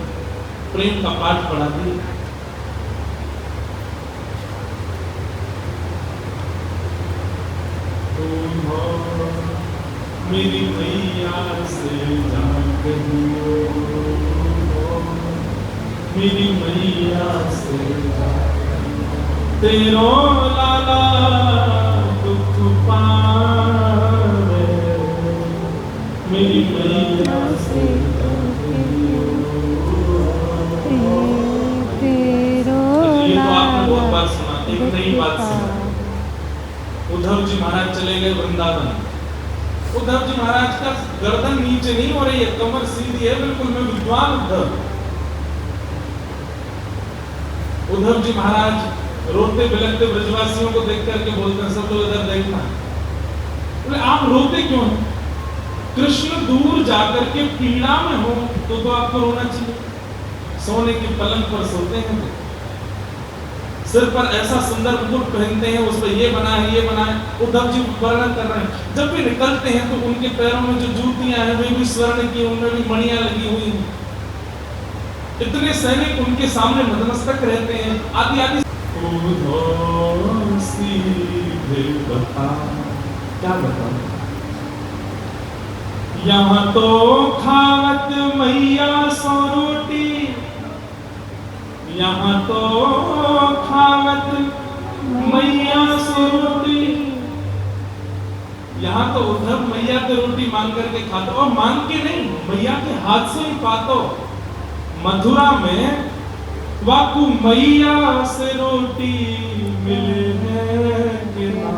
प्रेम का पाठ पढ़ा दिया। मेरी मैया से जाकर मेरी मैया से तेरो लाला दुख पावे, मेरी मैया से ये तो आपने बहुत बार सुना, एक नई बात सुना। उद्धव जी महाराज चले गए वृंदावन। उद्धव जी महाराज का गर्दन नीचे नहीं हो रही है, कमर सीधी है बिल्कुल में विद्वान उद्धव। उद्धव जी महाराज रोते बिलखते ब्रजवासियों को देख करके बोलते हैं, सब लोग इधर देखना। बोले आप रोते क्यों? कृष्ण दूर जाकर के पीड़ा में हो तो आपको रोना चाहिए। सोने के पलंग पर सोते हैं, सिर पर ऐसा सुंदर मुकुट पहनते हैं, उस पर ये बना है ये बना है। उद्धव जी वर्णन कर रहे हैं, जब भी निकलते हैं तो उनके पैरों में जो जूतियां हैं वे भी स्वर्ण की, उनमें भी मणियां लगी हुई हैं। इतने सैनिक उनके सामने नतमस्तक रहते हैं, आदि आदि। क्या बता, यहाँ तो खावत मैया सो रोटी, यहाँ तो खावत मैया से रोटी। यहाँ तो उद्धव मैया से रोटी मांग करके खाता, और मांग के नहीं, मैया के हाथ से ही पातो। मथुरा में वाकु मैया से रोटी मिले हैं कि ना,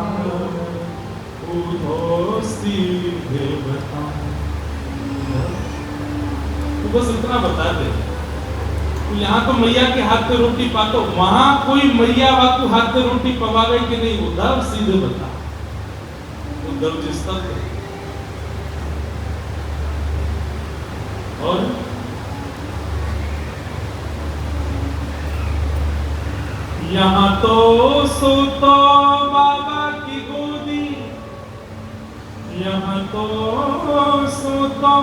उधो सीधे बता। तो बस इतना बता दे, यहाँ तो मैया के हाथ से रोटी पातो, वहां कोई मैया वाकु हाथ से रोटी पवावे कि नहीं? उद्धव सीधे बता। उद्धव जिस तक और यहाँ तो सोतो बाबा की गोदी, यहाँ तो सोतो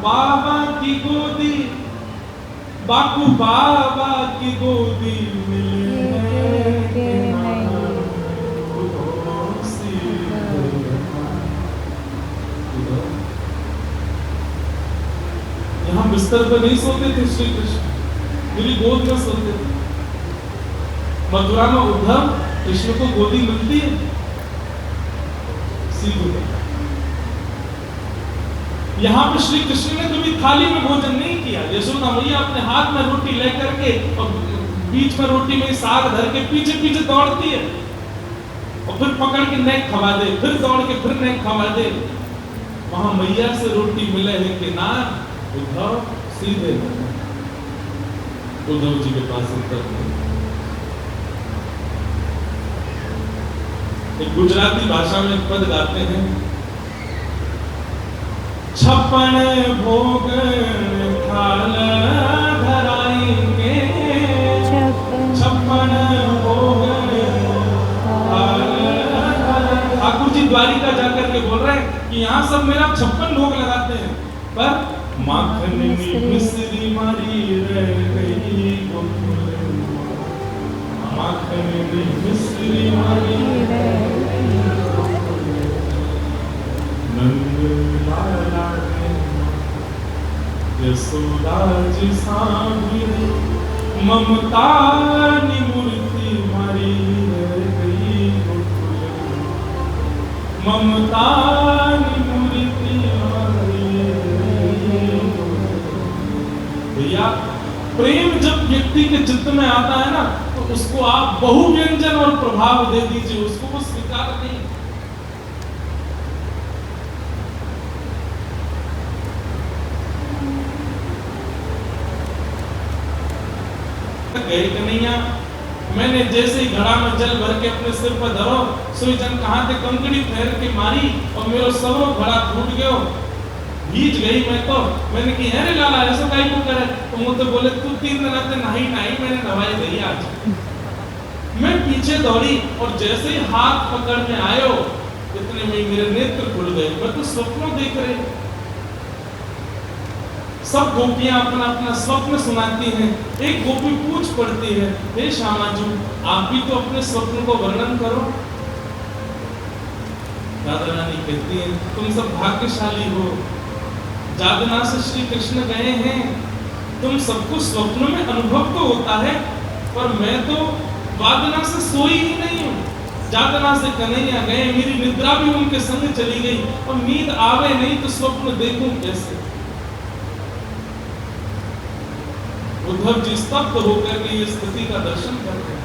बाबा की गोदी, बाकू बाबा की गोदी मिले के यहाँ बिस्तर पर नहीं सोते थे श्री कृष्ण, मेरी गोद में सोते थे। मथुरा में उद्धव कृष्ण को गोदी मिलती है सीधे। यहाँ पे श्री कृष्ण ने कभी थाली में भोजन नहीं किया। यशोदा मैया अपने हाथ में रोटी लेकर के और बीच में रोटी में साग धर के पीछे पीछे दौड़ती है, और फिर पकड़ के नेक खवा दे, फिर दौड़ के फिर नेक खवा दे। वहां मैया से रोटी मिले है कि ना, उद्धव सीधे। उद्धव जी के पास उत्तर नहीं। एक गुजराती भाषा में पद गाते हैं, छप्पन भोग थाल धराएंगे, छप्पन भोग थाल। ठाकुर जी द्वारिका जाकर के बोल रहे हैं कि यहाँ सब मेरा 56 भोग लगाते हैं, पर माखन मिश्री मारी रह गई, माखन मिश्री मारी रह गई। यशोदा जी सांभरी ममता निमूर्ति मारी रह गई, ममता निमूर्ति मारी रह गई। भैया प्रेम जब व्यक्ति के चित्त में आता है ना, तो उसको आप बहुव्यंजन और प्रभाव दे दीजिए, उसको वो स्वीकार नहीं। गए कन्हैया, मैंने जैसे ही घड़ा में जल भर के अपने सिर पर धरो, सोई जन कहां थे कंकड़ी फेर के मारी और मेरो सवरो घड़ा टूट गयो, भीज गई मैं तो। मैंने कि अरे लाला ऐसा काहे को करे? तो मुझे बोले तू 3 दिन आते नहीं मैंने नवाई दी आज। मैं पीछे दौड़ी और जैसे ही हाथ पकड़ने आयो इतने में मेरे नेत्र खुल गए। मैं तो स्वप्न देख रहे। सब गोपियां अपना अपना स्वप्न सुनाती हैं। एक गोपी पूछ पड़ती है, हे श्यामाजू आप भी तो अपने स्वप्न को वर्णन करो। राधा रानी कहती है, तुम सब भाग्यशाली हो, जागना से श्री कृष्ण गए हैं, तुम सबको स्वप्न में अनुभव तो होता है, पर मैं तो वादना से सोई ही नहीं हूँ। जागना से कन्हैया गए, मेरी निद्रा भी उनके संग चली गई और नींद आवे नहीं तो स्वप्न देखूं कैसे। उद्धव जी स्तब्ध होकर के ये स्थिति का दर्शन करते हैं।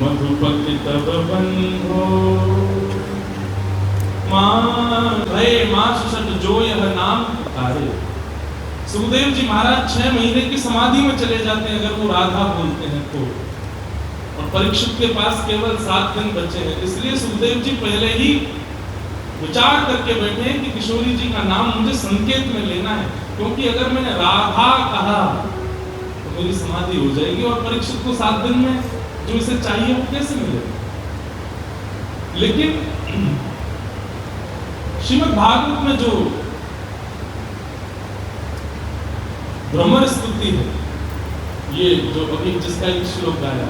मधुपति तब बंधो मां सुषट जो यह नाम पुकारे। सुखदेव जी महाराज 6 महीने की समाधि में चले जाते हैं अगर वो राधा बोलते हैं तो, और परीक्षित के पास केवल 7 दिन बचे हैं। इसलिए सुखदेव जी पहले ही विचार करके बैठे हैं कि किशोरी जी का नाम मुझे संकेत में लेना है, क्योंकि अगर मैंने राधा कहा तो मेरी समाधि हो जाएगी और परीक्षित को 7 दिन में जो इसे चाहिए वो कैसे मिलेगा। लेकिन श्रीमद् भागवत में जो भ्रमर स्तुति है, ये जो अभी जिसका एक श्लोक गाया,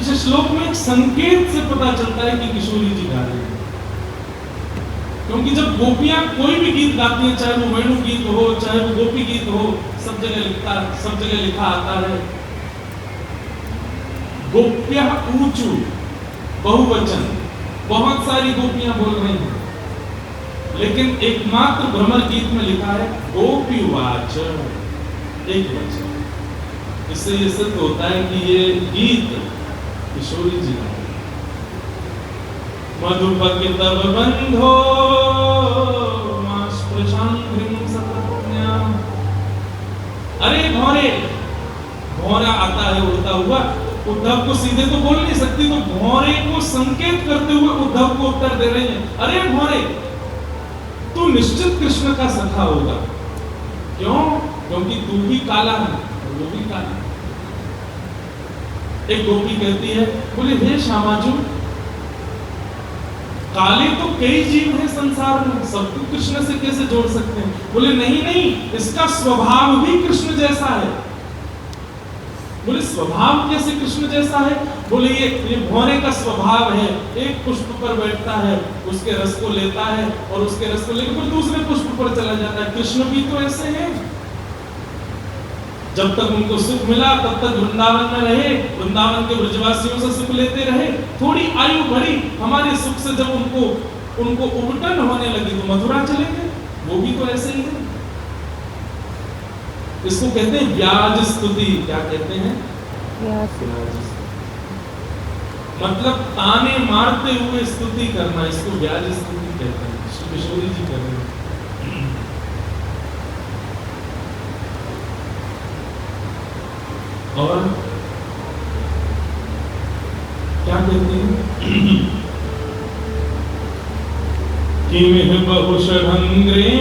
इस श्लोक में एक संकेत से पता चलता है कि किशोरी जी गा रही है। क्योंकि जब गोपियां कोई भी गीत गाती हैं, चाहे वो वेणु गीत हो चाहे वो गोपी गीत हो, सब जगह लिखा आता है गोप्या ऊंचू, बहुवचन, बहुत सारी गोपियां बोल रही हैं। लेकिन एकमात्र भ्रमर गीत में लिखा है गोपीवाच, एक वचन। इससे ये सिद्ध होता है कि ये गीत किशोरी जी का। मधुपति तब बंधो अरे भौरे, भौरा आता है उड़ता हुआ, उद्धव को सीधे तो बोल नहीं सकती, तो भौरे को संकेत करते हुए उद्धव को उत्तर दे रहे हैं, अरे भौरे तू निश्चित कृष्ण का सखा होगा। क्यों? क्योंकि तू भी काला है और वो भी काला। एक गोपी कहती है, बोले हे श्यामाजू काले तो कई जीव हैं संसार में, सबको कृष्ण से कैसे जोड़ सकते हैं? बोले नहीं नहीं, इसका स्वभाव भी कृष्ण जैसा है। बोले स्वभाव कैसे कृष्ण जैसा है? बोले ये भौरे का स्वभाव है, एक पुष्प पर बैठता है, उसके रस को लेता है और उसके रस को लेकर फिर दूसरे पुष्प पर चला जाता है। कृष्ण भी तो ऐसे हैं। जब तक उनको सुख मिला तब तक वृंदावन में रहे, वृंदावन के ब्रजवासियों से सुख लेते रहे। थोड़ी आयु बढ़ी, हमारे सुख से जब उनको उबटन होने लगी तो मथुरा चले गए। वो भी तो ऐसे ही है। इसको कहते हैं व्याज स्तुति। क्या कहते हैं? मतलब ताने मारते हुए स्तुति करना, इसको व्याज स्तुति कहते हैं। श्री किशोरी जी कर रहे हैं। और क्या कहते हैं? किमिह बहुशरंग्रे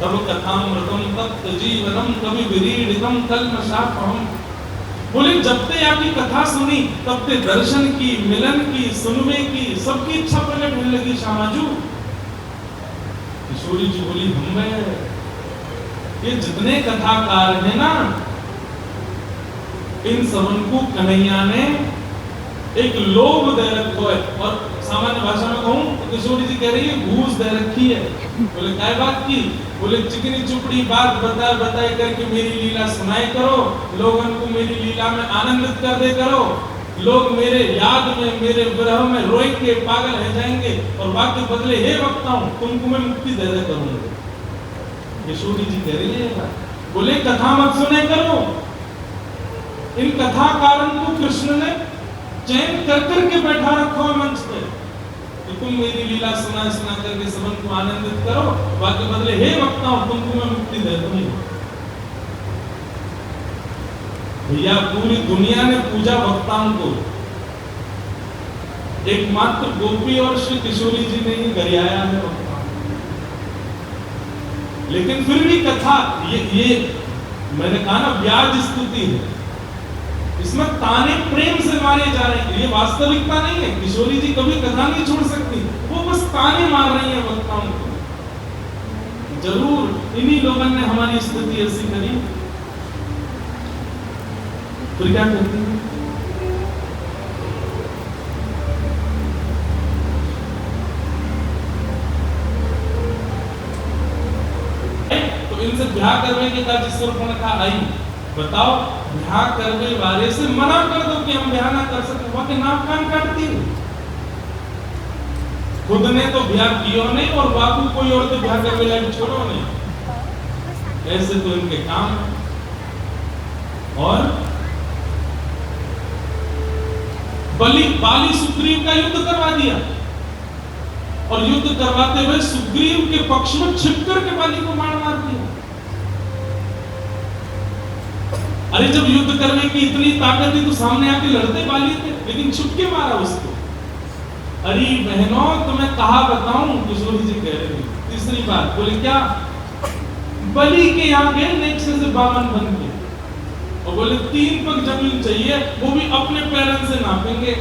तब कथामृतम तप्त जीवनम कवि विरीडितम कल्मषापहम। बोले जब ते आपकी कथा सुनी तब ते दर्शन की, मिलन की, सुनने की, सबकी इच्छा प्रकट होने लगी। श्यामाजू किशोरी जी बोली, हम ये जितने कथाकार हैं ना, इन सबन को कन्हैया ने एक लोभ दे रखा है। और सामान्य भाषा में कहूं तो किशोरी जी कह रही है घूस दे रखी है। बोले क्या बात की? बोले चिकनी चुपड़ी बात बताए करके मेरी लीला सुनाई करो, लोगों को मेरी लीला में आनंदित कर दे करो। लोग मेरे याद में, मेरे विरह में रोए के पागल हो जाएंगे और बाकी बदले हे वक्ताओं तुमको मैं मुक्ति दे दे करूंगा। किशोरी जी कह रही है, बोले कथा मत सुने करो। इन कथाकारन को कृष्ण ने चयन कर करके बैठा रखा है मंच पे कि तुम मेरी लीला सुना करके सबन को आनंदित करो, बाकी बदले हे वक्ताओं तुमको मैं मुक्ति दे दूंगा। भैया पूरी दुनिया ने पूजा वक्ताओं को, एकमात्र गोपी और श्री किशोरी जी ने ही गरियाया है वक्ताओं। लेकिन फिर भी कथा ये मैंने कहा ना व्याज स्तुति है। इसमें ताने प्रेम से मारे जा रहे हैं। ये वास्तविकता नहीं है। किशोरी जी कभी कथा नहीं छोड़ सकती, वो बस ताने मार रही है वक्ताओं को। जरूर इन्हीं लोगों ने हमारी स्थिति ऐसी करी। फिर क्या करती है? तो इनसे ब्याह करने के बाद जिस ने कहा आई बताओ, ब्याह करने वाले से मना कर दो कि हम ब्याह ना कर सकते। वहां के नाक कान काटती है। खुद ने तो ब्याह किया नहीं और बापू कोई और तो ब्याह करने लायक छोड़ो नहीं। ऐसे तो इनके काम है। और बाली सुग्रीव का युद्ध करवा दिया और युद्ध करवाते हुए सुग्रीव के पक्ष में छिपकर के बाली को मार दिया। अरे जब युद्ध करने की इतनी ताकत थी तो सामने आके लड़ते बाली थे, लेकिन छुप के मारा उसको। अरे बहनों तुम्हें कहा बताऊं, किशोरी जी कह रहे थे। तीसरी बात बोले क्या, बलि के यहाँ गए नेक्से से बामन बन के और बोले 3 पग जमीन चाहिए, वो भी अपने पैरन से नापेंगे।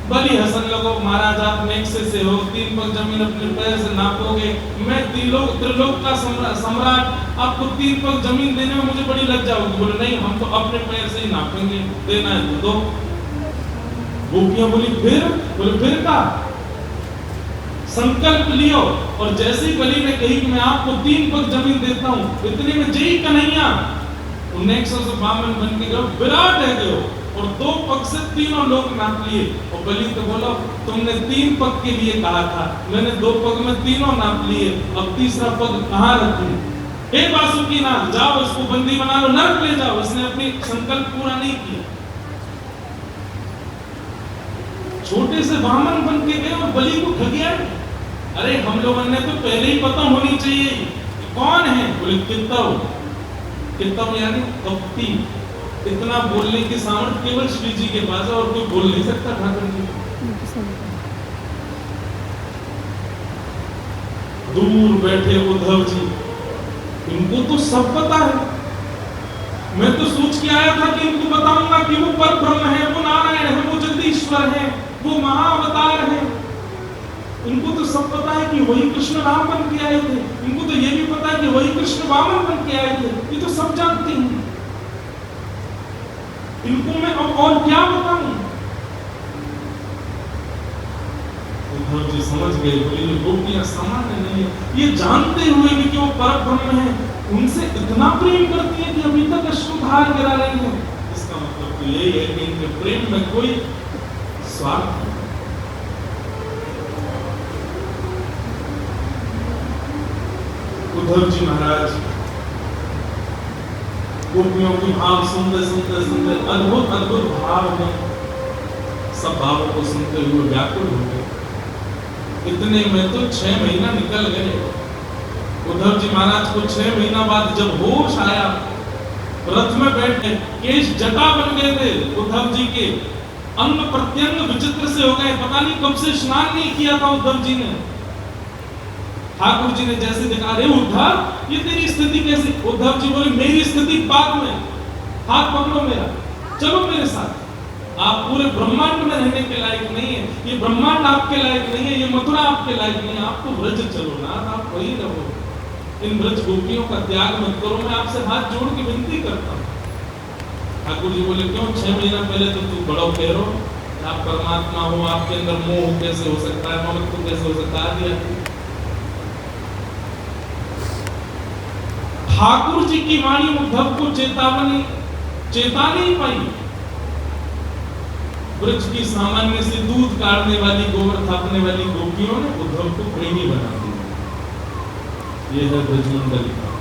बलि हसन लगो महाराज आप नेक्से से हो, 3 पग जमीन अपने पैर से नापोगे, मैं त्रिलोक का सम्राट, आपको 3 पग जमीन देने में मुझे बड़ी लज्जा होगी। बोले नहीं हम तो अपने पैर से ही नापेंगे, देना है तो दो। गोपियां बोली फिर? बोले फिर का संकल्प लियो। और जैसे ही बलि ने कही कि मैं आपको 3 पग जमीन देता हूं, इतने में जय कन्हैया 1952 बन के गए, विराट है गए और 2 पग से तीनों लोग नाप लिए। और बलि तो बोला तुमने 3 पग के लिए कहा था, मैंने 2 पग में तीनों नाप लिए, अब तीसरा पग कहां रखूं? हे वासुकीनाथ जाओ इसको बंदी बना लो, नरक ले जाओ। इसने अपनी संकल्प पूरा नहीं किया। छोटे से वामन बन के गए और बलि को ठगिया। अरे हम लोगों ने तो पहले ही पता होनी चाहिए कि कौन है। बोले किताब यानी कपटी। इतना बोलने की सामर्थ्य केवल श्री जी के पास है और कोई बोल नहीं सकता ठाकुर जी। दूर बैठे उद्धव जी, इनको तो सब पता है। मैं तो सोच के आया था कि इनको बताऊंगा कि वो पर ब्रह्म है, वो नारायण है, वो जगदीश्वर है, वो महाअवतार है। इनको तो सब पता है कि वही कृष्ण राम बन के आए थे। इनको तो ये भी पता है कि वही कृष्ण वामन बन के आए थे। ये तो सब जानते हैं। इनको मैं अब और क्या बताऊं? उद्धव जी समझ गए, बोले ये गोपियां सामान्य नहीं है। ये जानते हुए भी कि वो पर ब्रह्म है, उनसे इतना प्रेम करती है कि अभी तक अश्रुधार गिरा रही है। इसका मतलब तो यही है कि इनके प्रेम में कोई स्वार्थ नहीं। उद्धव जी महाराज गोपियों के भाव सुनते अद्भुत भाव में सब भावों को सुनते हुए व्याकुल हो गए। इतने में तो 6 महीना निकल गए। उद्धव जी महाराज को 6 महीना बाद जब होश आया, रथ में बैठे, केश जटा बन गए थे उद्धव जी के, अंग प्रत्यंग विचित्र से हो गए। पता नहीं कब से स्नान नहीं किया था उद्धव जी ने। ठाकुर जी ने जैसे देखा, अरे उद्धव ये तेरी स्थिति कैसी? उद्धव जी बोले मेरी स्थिति बाद में, हाथ पकड़ो मेरा, चलो मेरे साथ। आप पूरे ब्रह्मांड में रहने के लायक नहीं है, ये ब्रह्मांड आपके लायक नहीं है, ये मथुरा आपके लायक नहीं है, आप तो ब्रज चलो ना, आप वही रहो। इन ब्रज गोपियों का त्याग मत करो, मैं आपसे हाथ जोड़ के विनती करता हूँ। ठाकुर जी बोले क्यों? 6 महीना पहले तो तू बड़ो कह रहो, आप परमात्मा हो, आपके अंदर मोह कैसे हो सकता है, ममत्व कैसे हो सकता है? ठाकुर जी की वाणी उद्धव को चेता नहीं पाई। ब्रज की सामान्य से दूध काटने वाली, गोबर थापने वाली गोपियों ने उद्धव को प्रेमी बना दिया। यह है ब्रजमंडली का।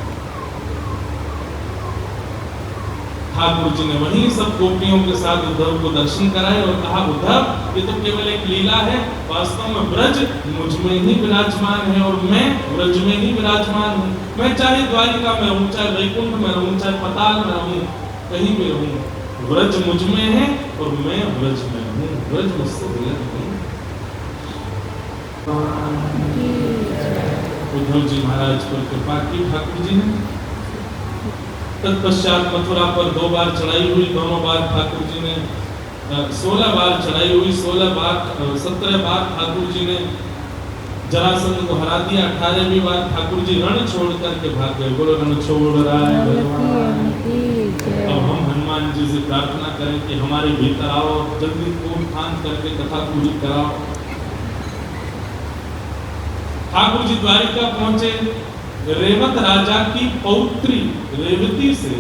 ठाकुर जी ने वहीं सब गोपियों के साथ उद्धव को दर्शन कराए और कहा उद्धव ये तो केवल एक लीला है, वास्तव में ब्रज मुझ में ही विराजमान है और मैं ब्रज में ही विराजमान हूँ। मैं चाहे द्वारिका में रहूं, चाहे वैकुंठ में रहूं, चाहे पाताल में रहूं, कहीं भी रहूं, ब्रज मुझ में है और मैं ब्रज में हूँ। ब्रज मुझसे अलग नहीं। उद्धव जी महाराज पर कृपा की ठाकुर जी ने। तत्पश्चात मथुरा पर 2 बार चढ़ाई हुई, दोनों बार ठाकुर जी ने 16 बार चढ़ाई हुई, 17 बार ठाकुर जी ने जरासंध को हरा दिया, 18वीं बार ठाकुर जी रण छोड़ करके भाग गए। बोलो रण छोड़ राय भगवान। अब हम हनुमान जी से प्रार्थना करें कि हमारे भीतर आओ, जल्दी कूद फांद करके कथा पूरी कराओ। ठाकुर जी द्वारिका पहुंचे, रेवत राजा की पौत्री रेवती से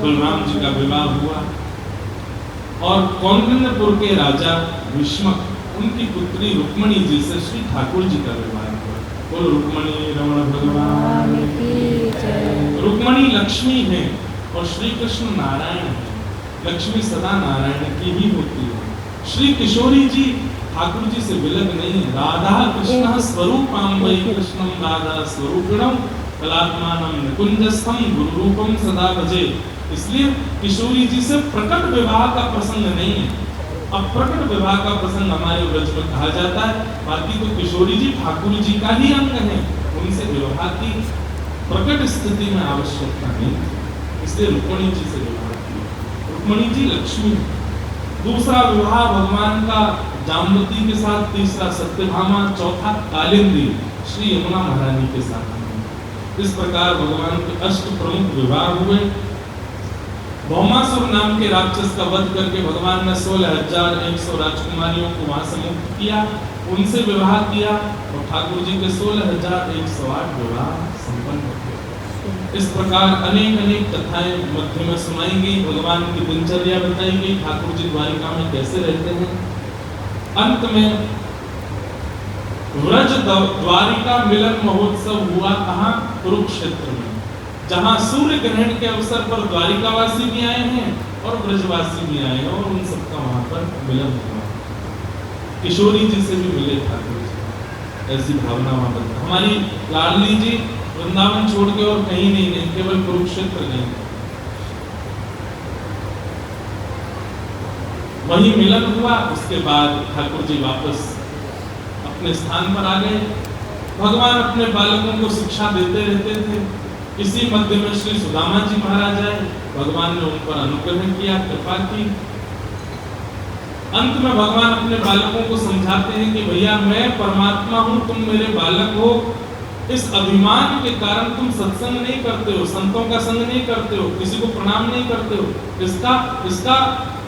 बलराम जी का विवाह हुआ और कौंडिन्यपुर के राजा भीष्मक उनकी पुत्री रुक्मणी जी से श्री ठाकुर जी का विवाह हुआ। बोलो रुक्मणी रमण भगवान की जय। रुक्मणी लक्ष्मी है और श्री कृष्ण नारायण है। लक्ष्मी सदा नारायण की ही होती है। श्री किशोरी जी ठाकुर जी से विलग नहीं है। राधा कृष्ण स्वरूपम वै कृष्णम राधा स्वरूपिणम कलात्मानम निकुंजस्थम गुरु रूपम सदा भजे। इसलिए किशोरी जी से प्रकट विवाह का प्रसंग नहीं है। अब प्रकट विवाह का प्रसंग हमारे व्रज में कहा जाता है, बाकी तो किशोरी जी ठाकुर जी का ही अंग है, उनसे विवाह की प्रकट स्थिति में आवश्यकता नहीं, इसलिए रुक्मणी जी से विवाह किया। रुक्मणी जी लक्ष्मी। दूसरा विवाह भगवान का जाम्बवती के साथ, तीसरा सत्यभामा, चौथा कालिंदी श्री यमुना महारानी के साथ। इस प्रकार भगवान के अष्ट प्रमुख विवाह हुए। भौमासुर नाम के राक्षस का वध करके भगवान ने 16,100 राजकुमारियों को वहां से मुक्त किया, उनसे विवाह किया और ठाकुर जी के 16,108 विवाह संपन्न हो गए। इस प्रकार अनेक अनेक कथाएं मध्य में सुनाई गई, भगवान की दिनचर्या बताई गई, ठाकुर जी द्वारिका में कैसे रहते हैं। अंत में व्रज द्वारिका मिलन महोत्सव हुआ कहाँ? कुरुक्षेत्र में, जहां सूर्य ग्रहण के अवसर पर द्वारिकावासी भी आए हैं और ब्रजवासी भी आए हैं और उन सबका वहां पर मिलन हुआ। किशोरी जी से भी मिले ठाकुर जी, ऐसी भावना वहां पर। हमारी लाडली जी वृंदावन छोड़ के और कहीं नहीं गए, केवल कुरुक्षेत्र गए। वहीं मिलन हुआ, उसके बाद ठाकुर जी वापस अपने स्थान पर आ गए। भगवान अपने बालकों को शिक्षा देते रहते थे। इसी मध्य में श्री सुदामा जी महाराज आए, भगवान ने उन पर अनुग्रह किया, कृपा की। अंत में भगवान अपने बालकों को समझाते हैं कि भैया मैं परमात्मा हूं, तुम मेरे बालक हो। इस अभिमान के कारण तुम सत्संग नहीं करते हो, संतों का संग नहीं करते हो, किसी को प्रणाम नहीं करते हो, इसका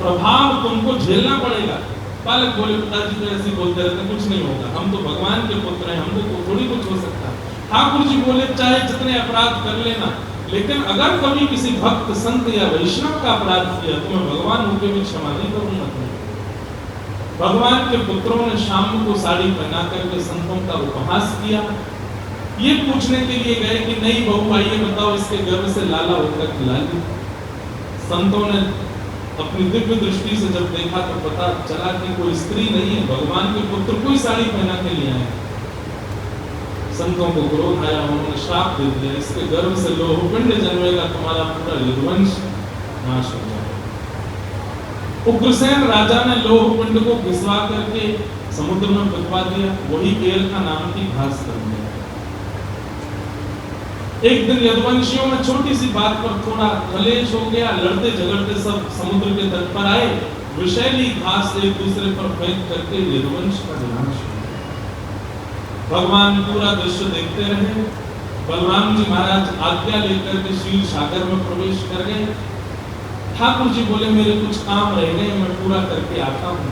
प्रभाव तुमको झेलना पड़ेगा। बालक बोले पिताजी तो ऐसे बोलते रहते, कुछ नहीं होगा, हम तो भगवान के पुत्र हैं, हमको तो थोड़ी कुछ हो सकता है। ठाकुर जी बोले चाहे जितने अपराध कर लेना, लेकिन अगर कभी किसी भक्त संत या वैष्णव का अपराध किया तो मैं भगवान होकर भी क्षमा नहीं करूंगा। भगवान के पुत्रों ने शाम को साड़ी पहना करके संतों का उपहास किया। ये पूछने के लिए गए कि नहीं बहू आइए बताओ इसके गर्भ से लाला होकर खिला दी। संतों ने अपनी दिव्य दृष्टि से जब देखा तो पता चला कि कोई स्त्री नहीं है, भगवान के पुत्र कोई साड़ी पहना के लिए आए। संतों को क्रोध आया, उन्होंने श्राप दे दिया, इसके गर्भ से लोहपिंड जन्मेगा, तुम्हारा पूरा यदुवंश नाश हो जाएगा। उग्रसेन राजा ने लोहपिंड को घिसवा करके समुद्र में फेंकवा दिया, वही एलका नाम की घास कर दिया। एक दिन यदुवंशियों में छोटी सी बात पर थोड़ा कलेश हो गया, लड़ते झगड़ते सब समुद्र के तट पर आए, विषैली घास एक दूसरे पर फेंक करके यदुवंश का विनाश हुआ। भगवान पूरा दृश्य देखते रहे। बलराम जी महाराज आज्ञा लेकर के क्षीर सागर में प्रवेश कर गए। ठाकुर जी बोले मेरे कुछ काम रह गए, मैं पूरा करके आता हूँ।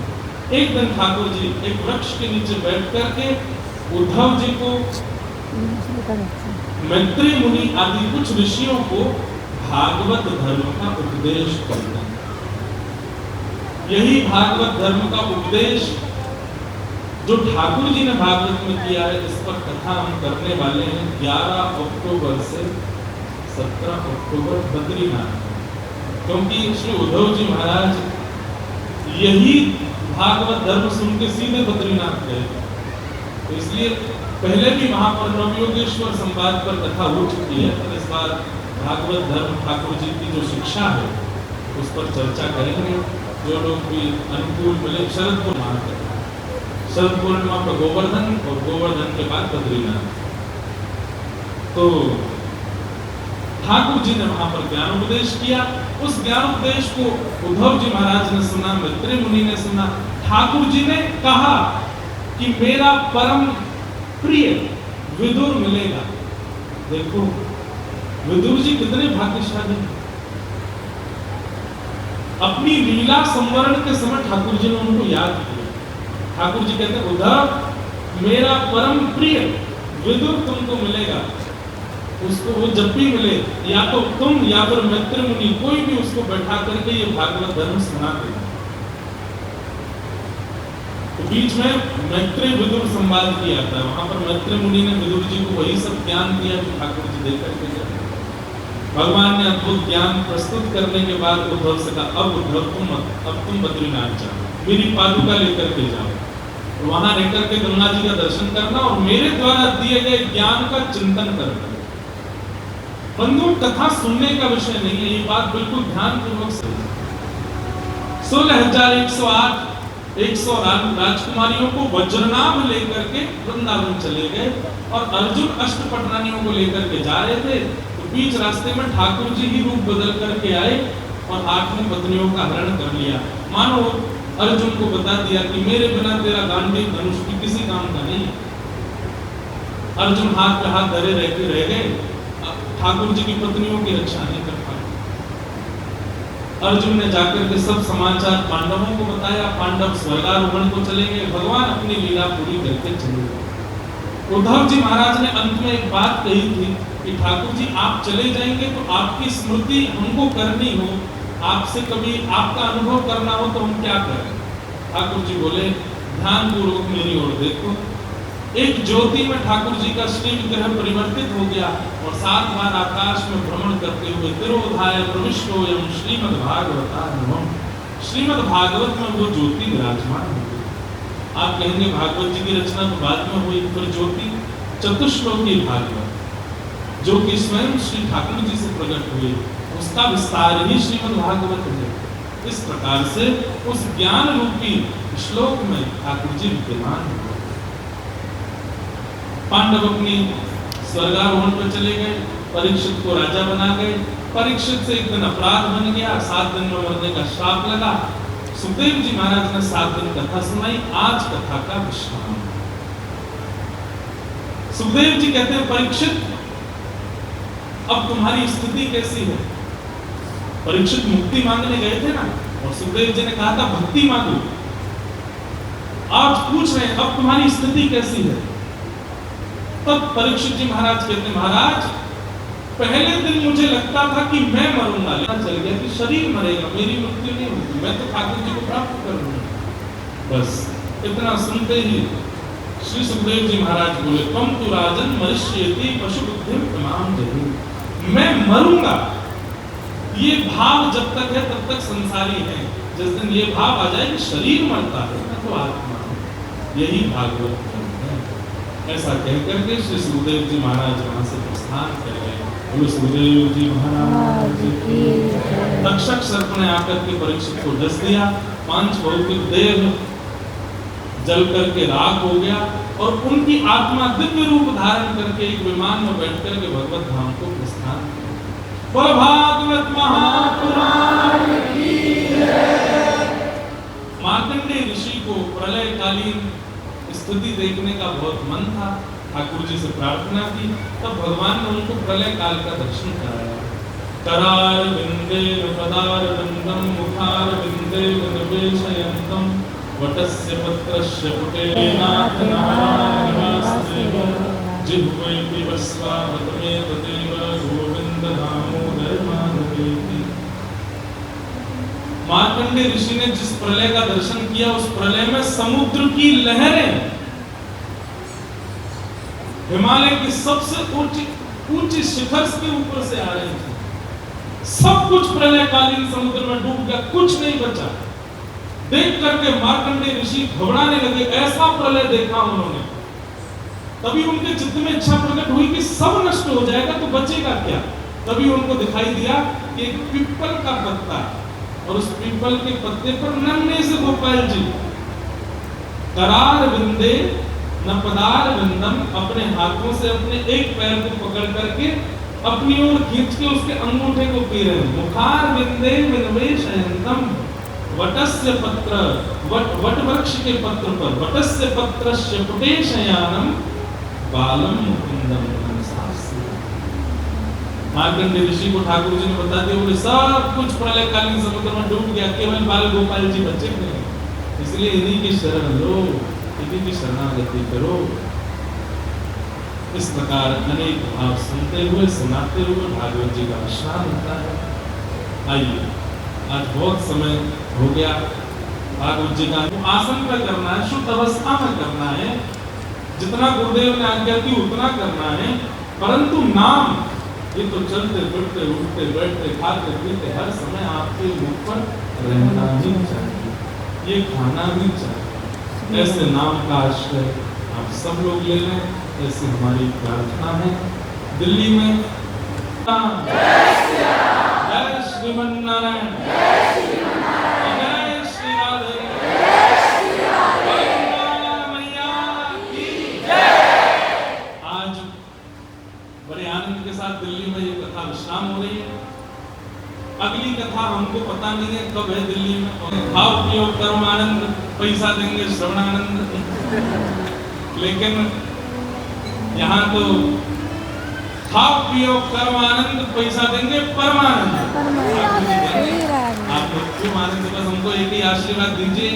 एक दिन ठाकुर जी एक वृक्ष के नीचे बैठ करके उद्धव जी को, मैत्री मुनि आदि कुछ ऋषियों को भागवत धर्म का उपदेश करते हैं। यही भागवत धर्म का उपदेश जो ठाकुर जी ने भागवत में किया है, इस पर कथा हम करने वाले हैं 11 अक्टूबर से 17 अक्टूबर बद्रीनाथ, क्योंकि श्री उद्धव जी महाराज यही भागवत धर्म सुन के सीधे बद्रीनाथ गए। तो इसलिए पहले भी वहां पर नवयोगेश्वर संवाद पर कथा हो चुकी है, पर इस बार भागवत धर्म ठाकुर जी की जो शिक्षा है उस पर चर्चा करेंगे। जो लोग भी अनुकूल मिले, शरद पूर्णिमा पर गोवर्धन और गोवर्धन के बाद बद्रीनाथ। तो ठाकुर जी ने वहां पर ज्ञानोपदेश किया। उस ज्ञानोपदेश को उद्धव जी महाराज ने सुना, मैत्रेय मुनि ने सुना। ठाकुर जी ने कहा कि मेरा परम प्रिय विदुर मिलेगा। देखो विदुर जी कितने भाग्यशाली हैं। अपनी लीला संवरण के समय ठाकुर जी ने उनको याद किया। ठाकुर जी कहते हैं उद्धव मेरा परम प्रिय विदुर तुमको मिलेगा। उसको वो जब भी मिले या तो तुम या फिर मैत्रेय मुनि कोई भी उसको बैठा करके ये भागवत धर्म सुना देगा। तो बीच में मैत्रेय विदुर संवाद किया था। वहां पर मैत्रेय मुनि ने विदुर जी को वही सब ज्ञान दिया जो ठाकुर जी देकर के गए। भगवान ने अद्भुत ज्ञान प्रस्तुत करने के बाद उद्धव से कहा अब उद्धव अब तुम बद्रीनाथ जाओ, मेरी पादुका लेकर के जाओ, वहां रहकर के गंगा जी का दर्शन करना और मेरे द्वारा दिए गए ज्ञान का चिंतन करना। बंधु कथा सुनने का विषय नहीं है, ये बात बिल्कुल ध्यान पूर्वक सुनिए। 16,108 100 राजकुमारियों को वज्रनाभ लेकर के वृंदावन चले गए और अर्जुन अष्टपटरानियों को लेकर के जा रहे थे। तो बीच रास्ते में ठाकुर जी ही रूप बदल करके आए और 8 पत्नियों का हरण कर लिया। मानो अर्जुन को बता दिया कि मेरे बिना तेरा गांडीव धनुष भी किसी काम का नहीं। अर्जुन हाथ पे हाथ धरे रहते रह गए, ठाकुर जी की पत्नियों की रक्षा नहीं कर पाए। अर्जुन ने जाकर के सब समाचार पांडवों को बताया। पांडव स्वर्गारोहण को चले गए, भगवान अपनी लीला पूरी करके चले गए। उद्धव जी महाराज ने अंत में एक बात कही थी कि ठाकुर जी आप चले जाएंगे तो आपकी स्मृति हमको करनी हो, आपसे कभी आपका अनुभव करना हो तो हम क्या करें। ठाकुर जी बोले ध्यान पूर्वक मेरी ओर देखो। एक ज्योति में ठाकुर जी का श्री विग्रह परिवर्तित हो गया और 7 बार आकाश में भ्रमण करते हुए तिरोधाय प्रविष्टोयम श्रीमद् भागवतारम्भम, श्रीमद् भागवत में वो ज्योति विराजमान हो गई। आप कहेंगे भागवत जी की रचना तो बाद में हुई, फिर ज्योति चतुश्लोकी भागवत जो कि स्वयं श्री ठाकुर जी से प्रकट हुई, उसका विस्तार ही श्रीमद् भागवत है। इस प्रकार से उस ज्ञान रूपी श्लोक में ठाकुर जी विद्यमान हुए। पांडव अपनी स्वर्गारोहण पर चले गए, परीक्षित को राजा बना गए। परीक्षित से एक दिन अपराध बन गया, 7 दिन में मरने का श्राप लगा। सुखदेव जी महाराज ने 7 दिन कथा सुनाई। आज कथा का विश्राम। सुखदेव जी कहते हैं परीक्षित अब तुम्हारी स्थिति कैसी है। परीक्षित मुक्ति मांगने गए थे ना, और सुखदेव जी ने कहा था भक्ति मांगो। आज पूछ रहे हैं अब तुम्हारी स्थिति कैसी है। तब परीक्षित जी महाराज कहते महाराज पहले दिन मुझे लगता था कि मैं मरूंगा, लेकिन चल गया कि शरीर मरेगा, मेरी मृत्यु नहीं होगी, मैं तो ठाकुर जी को प्राप्त करूंगा। बस इतना सुनते ही श्री सुखदेव जी महाराज बोले तुम तो राजन मनुष्येति पशु बुद्धि तमाम जरूर, मैं मरूंगा। ये भाव जब तक है तब तक संसारी है, जिस दिन ये भाव आ जाए कि शरीर मरता है तो आत्मा, यही भागवत ऐसा कहकर के श्री सुखदेव जी महाराज वहां से प्रस्थान कर गए। बोलो सुखदेव जी महाराज की। तक्षक सर्प ने आकर के परीक्षित को डस दिया। 5 भौतिक देह जल करके राख हो गया और उनकी आत्मा दिव्य रूप धारण करके एक विमान में बैठ करके भगवत धाम को प्रस्थान किया। बोलो भागवत महापुराण की जय। मार्कंडेय ऋषि को प्रलयकालीन स्थिति देखने का बहुत मन था। ठाकुर जी से प्रार्थना की, तब भगवान ने उनको प्रलय काल का दर्शन कराया। करार बिंदे पदार बंदम मुखार बिंदे निवेशयन्तम वटस्य पत्रस्य पुटेनाथ नारायणस्तेव जिह्वे पिबस्वावतमे तदेव गोविंद दामोदर माधवेति। मार्कंडेय ऋषि ने जिस प्रलय का दर्शन किया उस प्रलय में समुद्र की लहरें हिमालय की सबसे ऊंची शिखर के ऊपर से आ रही थी। सब कुछ प्रलयकालीन समुद्र में डूब गया, कुछ नहीं बचा। देख करके मार्कंडेय ऋषि घबराने लगे, ऐसा प्रलय देखा उन्होंने। तभी उनके चित्त में इच्छा प्रकट हुई कि सब नष्ट हो जाएगा तो बचेगा क्या। तभी उनको दिखाई दिया कि एक पीपल का पत्ता और उस पीपल के पत्ते पर नन्हे से गोपाल जी करार बिंदे न पदार बिंदम अपने हाथों से अपने एक पैर को पकड़ करके अपनी ओर खींच के उसके अंगूठे को पी रहे हैं। मुखार बिंदे विनवेशयन्तम वटस्य पत्र, वट वृक्ष के पत्र पर वटस्य पत्रस्य पुटे शयानम बालम मुकुंदम मनसास्ति। मार्कंडेय ऋषि को ठाकुर जी ने बता दिया, बोले सब कुछ प्रलयकालीन समुद्र में डूब गया, केवल बाल गोपाल जी बचे नहीं, इसलिए इन्हीं की शरण लो, इन्हीं की शरणागति करो। इस प्रकार अनेक भाव सुनते हुए सुनाते हुए भागवत जी का विश्राम होता है। आइए, आज बहुत समय हो गया, भागवत जी का आसन पर करना है, शुद्ध अवस्था में करना है, जितना गुरुदेव ने आज्ञा की उतना करना है, परंतु नाम ये तो चलते फिरते उठते बैठते खाते पीते हर समय आपके मुख पर रहना ही चाहिए, ये खाना भी चाहिए। ऐसे नाम का आश्रय आप सब लोग ले लें, ऐसी हमारी प्रार्थना है। दिल्ली में जय श्रीमन्नारायण, जय श्री राधे, मैया की जय। आज बड़े आनंद के साथ दिल्ली में ये कथा विश्राम हो रही है। अगली कथा हमको पता नहीं है कब है दिल्ली में। भाव उपयोग कर्म आनंद, पैसा देंगे श्रवणानंद, लेकिन यहाँ तो खाओ पियो कर्म आनंद, पैसा देंगे परमानंद। आप लोग क्यों आनंद, बस हमको एक ही आशीर्वाद दीजिए,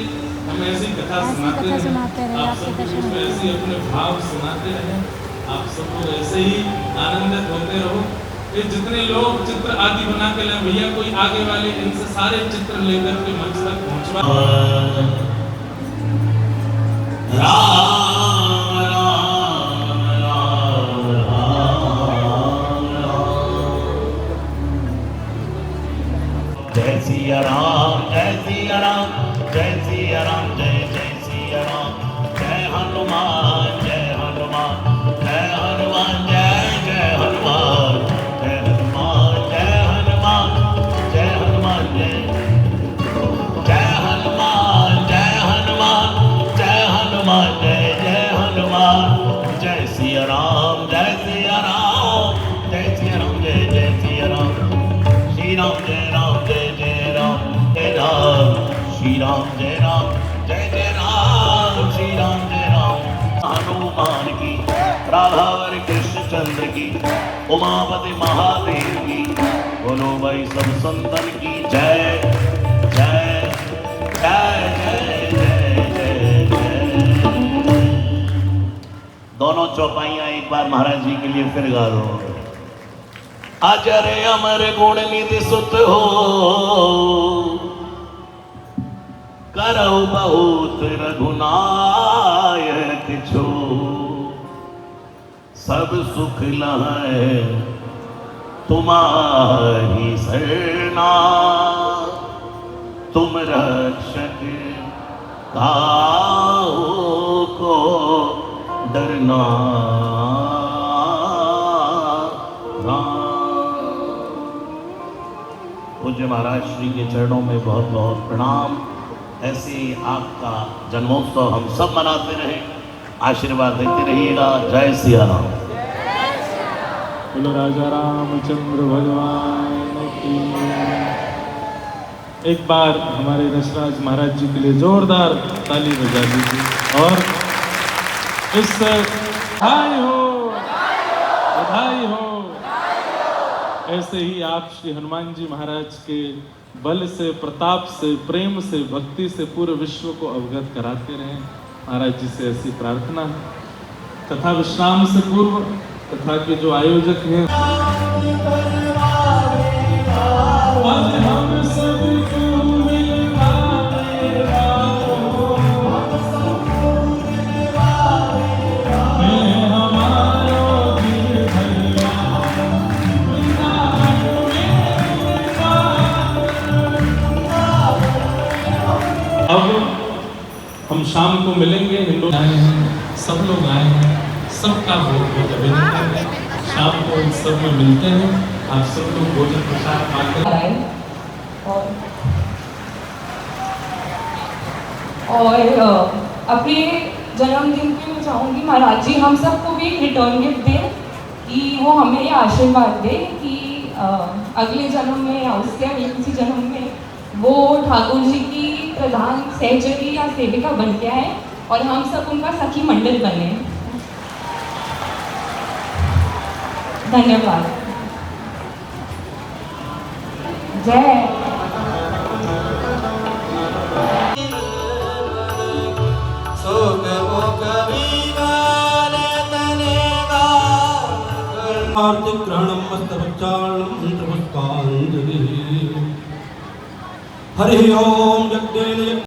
हम ऐसी कथा सुनाते रहे, आप सब लोग ऐसे अपने भाव सुनाते रहे, आप सब लोग ऐसे ही आनंदित होते रहो। ये जितने लोग चित्र आदि बना के लाए भैया, कोई आगे वाले इनसे सारे चित्र लेकर के मंच तक पहुंचवा। जय सिया राम, जय सिया राम, जय सिया राम, जय जय सिया राम, जय हनुमान, जय हनुमान, जय हनुमान, जय जय हनुमान, जय हनुमान, जय हनुमान, जय हनुमान, जय हनुमान, जय हनुमान, जय हनुमान, जय जय हनुमान, जय सिया राम, जय सिया राम, जय सिया राम, जय जय सिया राम, श्री राम जय राम, जय जय राम, जय राम, श्री राम जय राम, जय जय राम, श्री राम जय राम। हनुमान की, राधावर कृष्ण चंद्र की, उमापति महादेव की, बोलो भाई सब संतन की जय जय जय जय जय जय जय। दोनों चौपाइयां एक बार महाराज जी के लिए फिर गा दो। अजर अमर गुण निधि सुत हो, करौ बहुत रघुनायक छो, सब सुख लहै तुम्हारी सरना, तुम रक्षक काहू को डरना। पूज्य महाराज श्री के चरणों में बहुत बहुत प्रणाम। ऐसे ही आपका जन्मोत्सव हम सब मनाते रहे, आशीर्वाद देते रहिएगा। जय सिया राम। बोलो राजा रामचंद्र भगवान की। एक बार हमारे रसराज महाराज जी के लिए जोरदार ताली बजा दीजिए। और इस बधाई हो। ऐसे ही आप श्री हनुमान जी महाराज के बल से, प्रताप से, प्रेम से, भक्ति से पूरे विश्व को अवगत कराते रहें। महाराज जी से ऐसी प्रार्थना है। कथा विश्राम से पूर्व कथा के जो आयोजक हैं, अब हम शाम को मिलेंगे। हिंदू आए हैं, सब लोग आए हैं, सबका बहुत बहुत अभिनंदन है। शाम को इन सब में मिलते हैं। आप सब लोग भोजन प्रसाद पाकर और अपने जन्मदिन पे मैं चाहूँगी महाराज जी हम सबको भी एक रिटर्न गिफ्ट दें। कि वो हमें ये आशीर्वाद दे कि अगले जन्म में या उसके अगले किसी जन्म में वो ठाकुर जी की प्रधान सहचरी या सेविका बन के आए और हम सब उनका सखी मंडल बने। धन्यवाद। जय। हरि ओम जगदेव